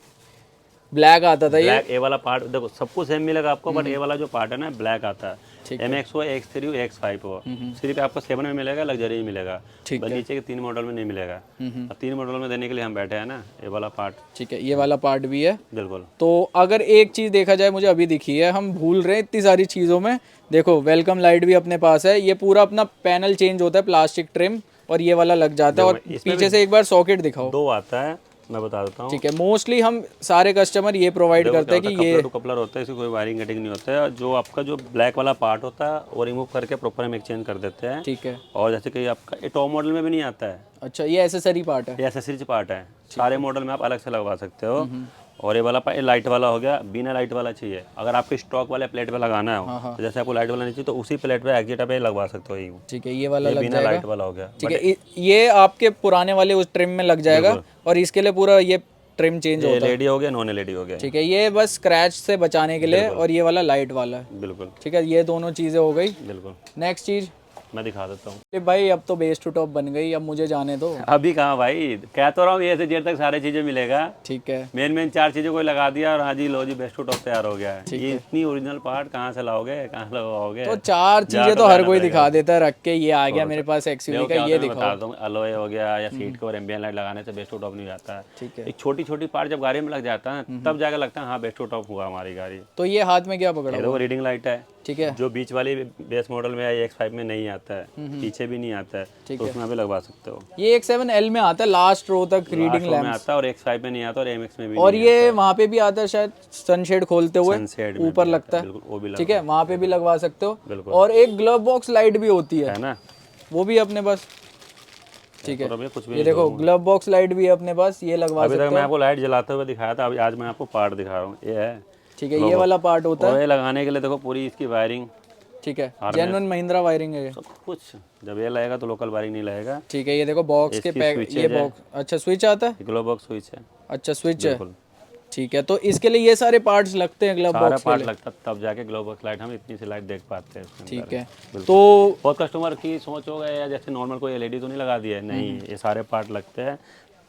ब्लैक आता था ये। ब्लैक ए वाला पार्ट देखो सब कुछ सेम मिलेगा आपको, बट ए वाला जो पार्ट है ना ब्लैक आता है। ठीक MX हो, X3 हो, X5 हो, सिर्फ आपको 7 में मिलेगा, लग्जरी में मिलेगा। ठीक बस नीचे के 3 मॉडल में नहीं मिलेगा। अब 3 मॉडल में देने के लिए हम बैठे हैं ना, ये वाला पार्ट। ठीक है, ये वाला पार्ट भी है। बिल्कुल। तो अगर एक चीज़ देखा जाए, मुझे अभी दिखी है, हम भूल रहे हैं इतनी सारी चीज़ों में। देखो वेलकम लाइट भी अपने पास है, ये पूरा अपना पैनल चेंज होता है, प्लास्टिक ट्रिम, और ये वाला लग जाता है। और पीछे से एक बार सॉकेट दिखाओ। 2 आता है, मैं बता देता हूँ। ठीक है, मोस्टली हम सारे कस्टमर ये प्रोवाइड करते हैं कि ये कपलर टू कपलर होता है, इसकी कोई वायरिंग कटिंग नहीं होता है। जो आपका जो ब्लैक वाला पार्ट होता है वो रिमूव करके प्रॉपर हम एक्सचेंज कर देते हैं। ठीक है। और जैसे कि आपका ये टॉप मॉडल में भी नहीं आता है, अच्छा, ये एसेसरी पार्ट है। ये एसेसरीज पार्ट है। सारे मॉडल में आप अलग से लगवा सकते हो। और ये वाला लाइट वाला हो गया, बिना लाइट वाला चाहिए। अगर आपके स्टॉक वाले प्लेट पे लगाना है तो जैसे आपको लाइट वाला नहीं चाहिए तो उसी प्लेट पे एग्जिट पे लगवा सकते हो। ये ठीक है, ये वाला लग बिना जाएगा। लाइट वाला हो गया। ठीक है, ये आपके पुराने वाले उस ट्रिम में लग जाएगा और इसके लिए पूरा ये ट्रिम चेंज ये होता है। LED हो गया, नॉन LED हो गया। ठीक है, ये बस स्क्रैच से बचाने के लिए, और ये वाला लाइट वाला है। बिल्कुल ठीक है, ये दोनों चीज़ें हो गई। बिल्कुल। नेक्स्ट चीज़ मैं दिखा देता हूँ। भाई, अब तो बेस टू टॉप बन गई, अब मुझे जाने दो। अभी कहाँ भाई, कह तो रहा हूँ ये से जेड तक सारी चीज़ें मिलेगा। ठीक है, मेन 4 चीज़ें कोई लगा दिया और हाँ जी लो जी बेस्ट टू टॉप तैयार हो गया है। ये इतनी ओरिजिनल पार्ट कहाँ से लाओगे, कहाँ लगवाओगे? तो 4 चीज़ें तो हर कोई दिखा देता है रख के। ये आ गया मेरे पास XUV का, ये दिखाओ। बता दूँ, अलॉय हो गया या सीट को एम्बियन लाइट लगाने से बेस्ट टू टॉप नहीं जाता है। ठीक है, एक छोटी छोटी पार्ट जब गाड़ी में लग जाता है तब जाकर लगता है हाँ बेस्ट टू टॉप हुआ हमारी गाड़ी। तो ये हाथ में क्या पकड़ा? ये देखो रीडिंग लाइट है। ठीक है, जो बीच वाली बेस मॉडल में है X5 में नहीं आता है, पीछे भी नहीं आता है, तो उसमें भी लगवा सकते हो। ये AX7L में आता है, लास्ट रो तक रीडिंग लास्ट में लैंप। आता है और X5 में नहीं आता और MX में भी और नहीं ये वहाँ पे भी आता है शायद, सनशेड खोलते हुए सनसेट में ऊपर भी लगता है। बिल्कुल, वो भी ठीक है, वहाँ पे भी लगवा सकते हो। बिल्कुल। और एक ग्लव बॉक्स लाइट भी होती है, है ना, वो भी अपने पास। ठीक है, और अभी कुछ भी ये देखो ग्लव बॉक्स लाइट भी है अपने पास, ये लगवा अभी सकते तक मैं आपको लाइट जलाते हुए दिखाया था, अभी आज मैं आपको पार्ट दिखा रहा हूँ। ये है। ठीक है, ये वाला पार्ट होता है। और ये लगाने के लिए देखो पूरी इसकी वायरिंग ठीक है, जेन्युइन महिंद्रा वायरिंग है ये। सब कुछ। जब ये लगेगा तो लोकल वायरिंग नहीं लगेगा। ठीक है, ये देखो बॉक्स के पैक, ये बॉक्स। अच्छा, स्विच आता है। ग्लो बॉक्स स्विच है। अच्छा, स्विच है। बिल्कुल। ठीक है, तो इसके लिए ये सारे पार्ट्स लगते हैं ग्लव सारा बॉक्स के पार्ट लिए। लगता तब जाके ग्लो बॉक्स लाइट हम इतनी सी लाइट देख पाते हैं इसके अंदर। ठीक है, बिल्कुल। तो बहुत कस्टमर की सोच हो गया या जैसे नॉर्मल कोई LED तो नहीं लगा दिया है, नहीं, ये सारे पार्ट लगते हैं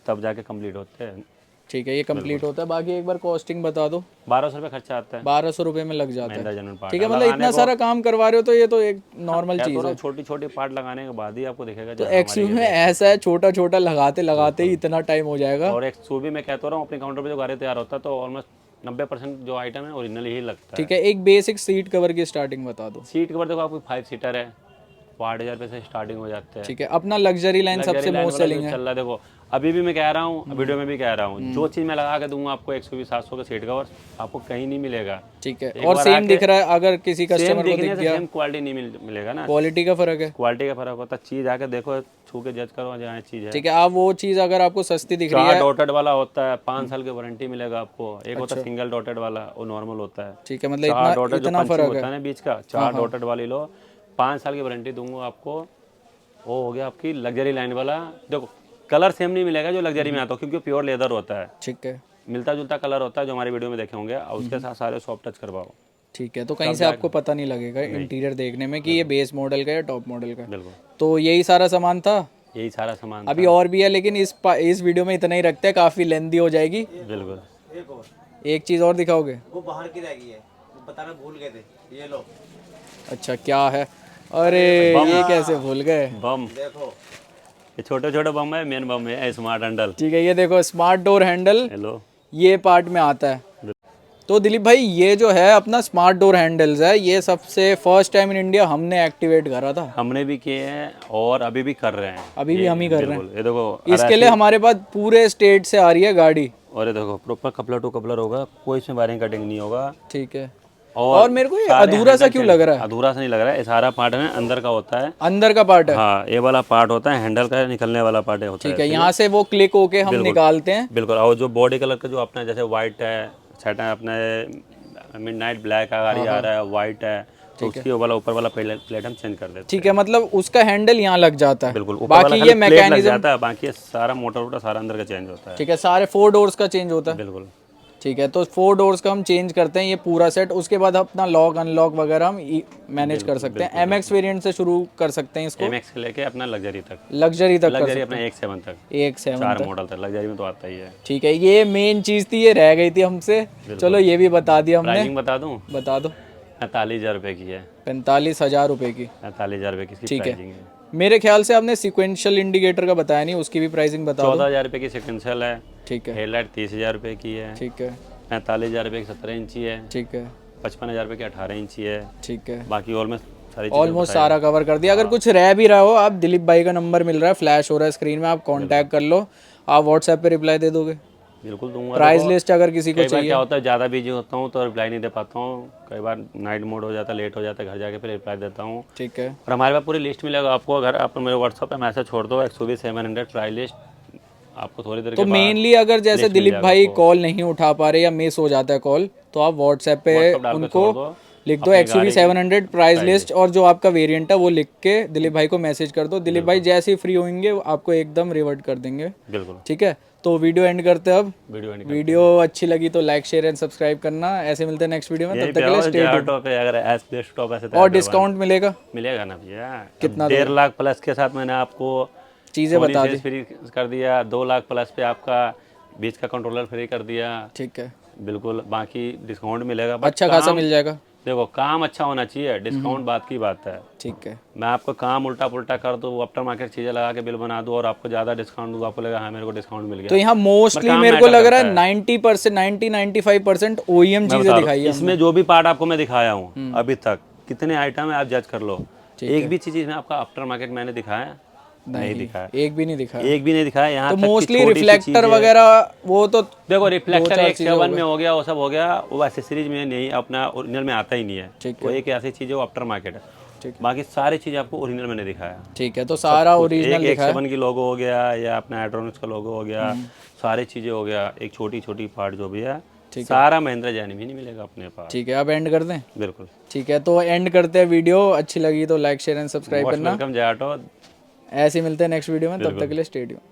तब जाके कंप्लीट होते हैं। ठीक है, ये कंप्लीट होता है। बाकी एक बार कॉस्टिंग बता दो। 1200 रुपये खर्चा आता है। 1200 रुपये में लग जाता है। Mahindra genuine part. ठीक है, मतलब इतना सारा काम करवा रहे हो तो ये तो एक नॉर्मल चीज़ है। छोटी छोटी पार्ट लगाने के बाद ही आपको दिखेगा। तो XUV में ऐसा है, छोटा छोटा लगाते लगाते ही इतना टाइम हो जाएगा। और XUV में कहता रहा हूँ अपने काउंटर पे जो गाड़ी तैयार होता है तो ऑलमोस्ट 90% जो आइटम है ओरिजिनल ही लगता है। ठीक है, एक बेसिक सीट कवर की स्टार्टिंग बता दो। सीट कवर देखो आपको 5 सीटर है, 8,000 रुपये से स्टार्टिंग हो जाते हैं। ठीक है, अपना लग्जरी लाइन सबसे मोस्ट सेलिंग है। चल रहा है देखो, अभी भी मैं कह रहा हूँ, वीडियो में भी कह रहा हूँ, जो चीज़ मैं लगा के दूंगा आपको XUV 700 का सीट कवर आपको कहीं नहीं मिलेगा। ठीक है, और सेम दिख रहा है, अगर किसी कस्टमर को दिख गया, सेम क्वालिटी नहीं मिलेगा ना, क्वालिटी का फर्क है। क्वालिटी का फर्क होता है। चीज़ आके देखो, छू के जज करो जहाँ चीज़ है। ठीक है, आप वो चीज़ अगर आपको सस्ती दिख रही 4 है। डॉटेड वाला होता है, 5 साल की वारंटी मिलेगा आपको। एक होता है सिंगल डॉटेड वाला, वो नॉर्मल होता है। ठीक है, मतलब 4 डॉटेड जो इतना पंचिंग फर्क होता है है। ना बीच का, 4 डॉटेड वाली लो, 5 साल की वारंटी दूंगा आपको। वो हो गया आपकी लग्जरी लाइन वाला। देखो कलर सेम नहीं मिलेगा जो लग्जरी में आता है, क्योंकि प्योर लेदर होता है। ठीक है, मिलता जुलता कलर होता है जो हमारी वीडियो में देखे होंगे, और उसके साथ सारे सॉफ्ट टच करवाओ। ठीक है, तो कहीं से आपको पता नहीं लगेगा इंटीरियर देखने में कि ये बेस मॉडल का या टॉप मॉडल का। बिल्कुल, तो यही सारा सामान था। यही सारा सामान अभी और भी है, लेकिन इस वीडियो में इतना ही रखते हैं, काफ़ी लेंदी हो जाएगी। बिल्कुल। एक और एक चीज़ और दिखाओगे? वो बाहर की रह गई है, वो बताना भूल गए थे। ये लो अच्छा, क्या है? अरे ये कैसे भूल गए? बम, देखो, ये छोटे छोटे बम है, मेन बम है स्मार्ट हैंडल। ठीक है, ये देखो स्मार्ट डोर हैंडल, हेलो, ये पार्ट में आता है। तो दिलीप भाई ये जो है अपना स्मार्ट डोर हैंडल्स है, ये सबसे फर्स्ट टाइम इन इंडिया हमने एक्टिवेट करा था। हमने भी किए हैं और अभी भी कर रहे हैं। अभी भी हम ही कर रहे हैं। बिल्कुल, ये देखो इसके लिए हमारे पास पूरे स्टेट से आ रही है गाड़ी। और ये देखो प्रॉपर कपलर टू कपलर होगा, कोई इसमें वायरिंग कटिंग नहीं होगा। ठीक है। और मेरे को ये सारे अधूरा सा हैंडल क्यों चेंज- लग रहा है? अधूरा सा नहीं लग रहा है, ये सारा पार्ट है अंदर का होता है। अंदर का पार्ट है। हाँ, ये वाला पार्ट होता है हैंडल का, निकलने वाला पार्ट होता है। ठीक है, यहाँ से वो क्लिक होके हम निकालते हैं। बिल्कुल। और जो बॉडी कलर का जो अपना जैसे व्हाइट है, सेट है अपने मिडनाइट ब्लैक का गाड़ी आ रहा है, व्हाइट है, तो उसकी वाला ऊपर वाला प्लेट हम चेंज कर देते हैं। ठीक है, मतलब उसका हैंडल यहाँ लग जाता है। बिल्कुल, ऊपर बाकी वाला ये खाली प्लेट लग मैकेनिज्म। जाता है, बाकी ये सारा मोटर वोटर सारा अंदर का चेंज होता है। ठीक है, सारे 4 डोर्स का चेंज होता है। बिल्कुल। ठीक है, तो 4 डोर्स का हम चेंज करते हैं ये पूरा सेट। उसके बाद अपना लॉक अनलॉक वगैरह हम मैनेज कर सकते हैं। MX वेरिएंट से शुरू कर सकते हैं इसको, MX से लेके अपना लग्जरी तक, लग्जरी तक कर लग्जरी अपना 1.7 तक, सकते हैं। 1.7 4 मॉडल तक लग्जरी में तो आता ही है। ठीक है, ये मेन चीज थी, ये रह गई थी हमसे। चलो ये भी बता दिया हमने। प्राइसिंग बता दूं, बता दो। 45,000 रुपये की है। 45,000 रुपये की। 45,000 रुपये की इसकी ठीक है। प्राइसिंग है। मेरे ख्याल से आपने सिक्वेंशियल इंडिकेटर का बताया नहीं, उसकी भी प्राइसिंग बता दो। 14,000 रुपये की सिक्वेंशियल है। ठीक है। हेडलाइट 30,000 रुपये की है। ठीक है। 45,000 रुपये की 17 इंची है। ठीक है। 55,000 रुपये की 18 इंची है। ठीक है, बाकी ऑलमोस्ट सारी चीज़ें ऑलमोस्ट सारा कवर कर दिया। अगर कुछ रह भी रहा हो, आप दिलीप भाई का नंबर मिल रहा है, फ्लैश हो रहा है स्क्रीन में, आप कांटेक्ट कर लो। आप व्हाट्सएप पे रिप्लाई दे दोगे? बिल्कुल दूंगा। प्राइस देखो, लिस्ट अगर किसी को कई बार चाहिए। क्या होता है, ज़्यादा बिजी होता हूँ तो रिप्लाई नहीं दे पाता हूँ। कई बार नाइट मोड हो जाता है, लेट हो जाता है, घर जाके फिर रिप्लाई देता हूँ। ठीक है। और हमारे पास पूरी लिस्ट मिलेगा आपको। अगर आप मेरे व्हाट्सएप पे मैसेज छोड़ दो XUV 700 प्राइस लिस्ट, आपको थोड़ी देर तो के बाद मेनली अगर जैसे लिस्ट मिल दिलीप जाएगा भाई आपको। कॉल नहीं उठा पा रहे या मिस हो जाता है कॉल, तो आप व्हाट्सएप पे WhatsApp डाल के उनको छोड़ दो, लिख दो अपनी XUV गाड़ी 700 प्राइस लिस्ट, और जो आपका वेरिएंट है वो लिख के दिलीप भाई को मैसेज कर दो। दिलीप भाई जैसे ही फ्री होंगे आपको एकदम रिवर्ट कर देंगे। बिल्कुल। ठीक है, तो वीडियो एंड करते हैं अब। वीडियो एंड वीडियो अच्छी लगी तो लाइक शेयर एंड सब्सक्राइब करना। ऐसे मिलते हैं नेक्स्ट वीडियो में, तब तक के लिए स्टे ट्यून्ड। पे अगर एस बेस्ट टॉप ऐसे और डिस्काउंट मिलेगा, मिलेगा ना भैया। कितना 1.5 लाख प्लस के साथ मैंने आपको चीज़ें बता दी। फ्री कर दिया। 2 लाख प्लस पे आपका बीच का कंट्रोलर फ्री कर दिया। ठीक है, बिल्कुल, बाकी डिस्काउंट मिलेगा। बट अच्छा खासा काम- मिल जाएगा। देखो, काम अच्छा होना चाहिए, डिस्काउंट बात की बात है। ठीक है, मैं आपको काम उल्टा पुल्टा कर दूँ, आफ्टर मार्केट चीज़ें लगा के बिल बना दूँ और आपको ज़्यादा डिस्काउंट दूँ, आपको लगा हाँ मेरे को डिस्काउंट मिल तो गया। यहाँ मोस्टली काम मेरे को matter लग रहा है करता 90%, 90-95% OEM मैं चीजें बता रहा दिखाई हूँ, है। इसमें जो भी पार्ट आपको मैं दिखाया हूँ अभी तक, कितने आइटम है आप जज कर लो। एक भी चीज़ में आपका आफ्टर मार्केट मैंने दिखाया नहीं दिखाया, एक भी नहीं दिखाया। एक भी नहीं दिखाया। यहाँ तो तक कि मोस्टली छोटी सी रिफ्लेक्टर चीज़ें- वगैरह वो तो देखो, रिफ्लेक्टर 2-4 एक 7 में हो गया, वो सब हो गया, वो एसेसरीज में नहीं, अपना ओरिजिनल में आता ही नहीं है। ठीक वो एक ऐसी चीज़ है वो आफ्टर मार्केट है। ठीक बाकी सारी चीज़ें आपको ओरिजिनल मैंने दिखाया। ठीक है, तो सारा ओरिजिनल एक दिखाया। 7 की लोगो हो गया या अपना एड्रोनिक्स का लोगो हो गया, सारी चीज़ें हो गया। एक छोटी छोटी पार्ट जो भी है सारा महिंद्रा जैन भी नहीं मिलेगा अपने पास। ठीक है, अब एंड कर दें? बिल्कुल। ठीक है, तो एंड करते हैं वीडियो। अच्छी लगी तो like share and subscribe most करना। वेलकम जय ऑटो। ऐसे ही मिलते हैं नेक्स्ट वीडियो में, तब तक के लिए स्टे ट्यून्ड।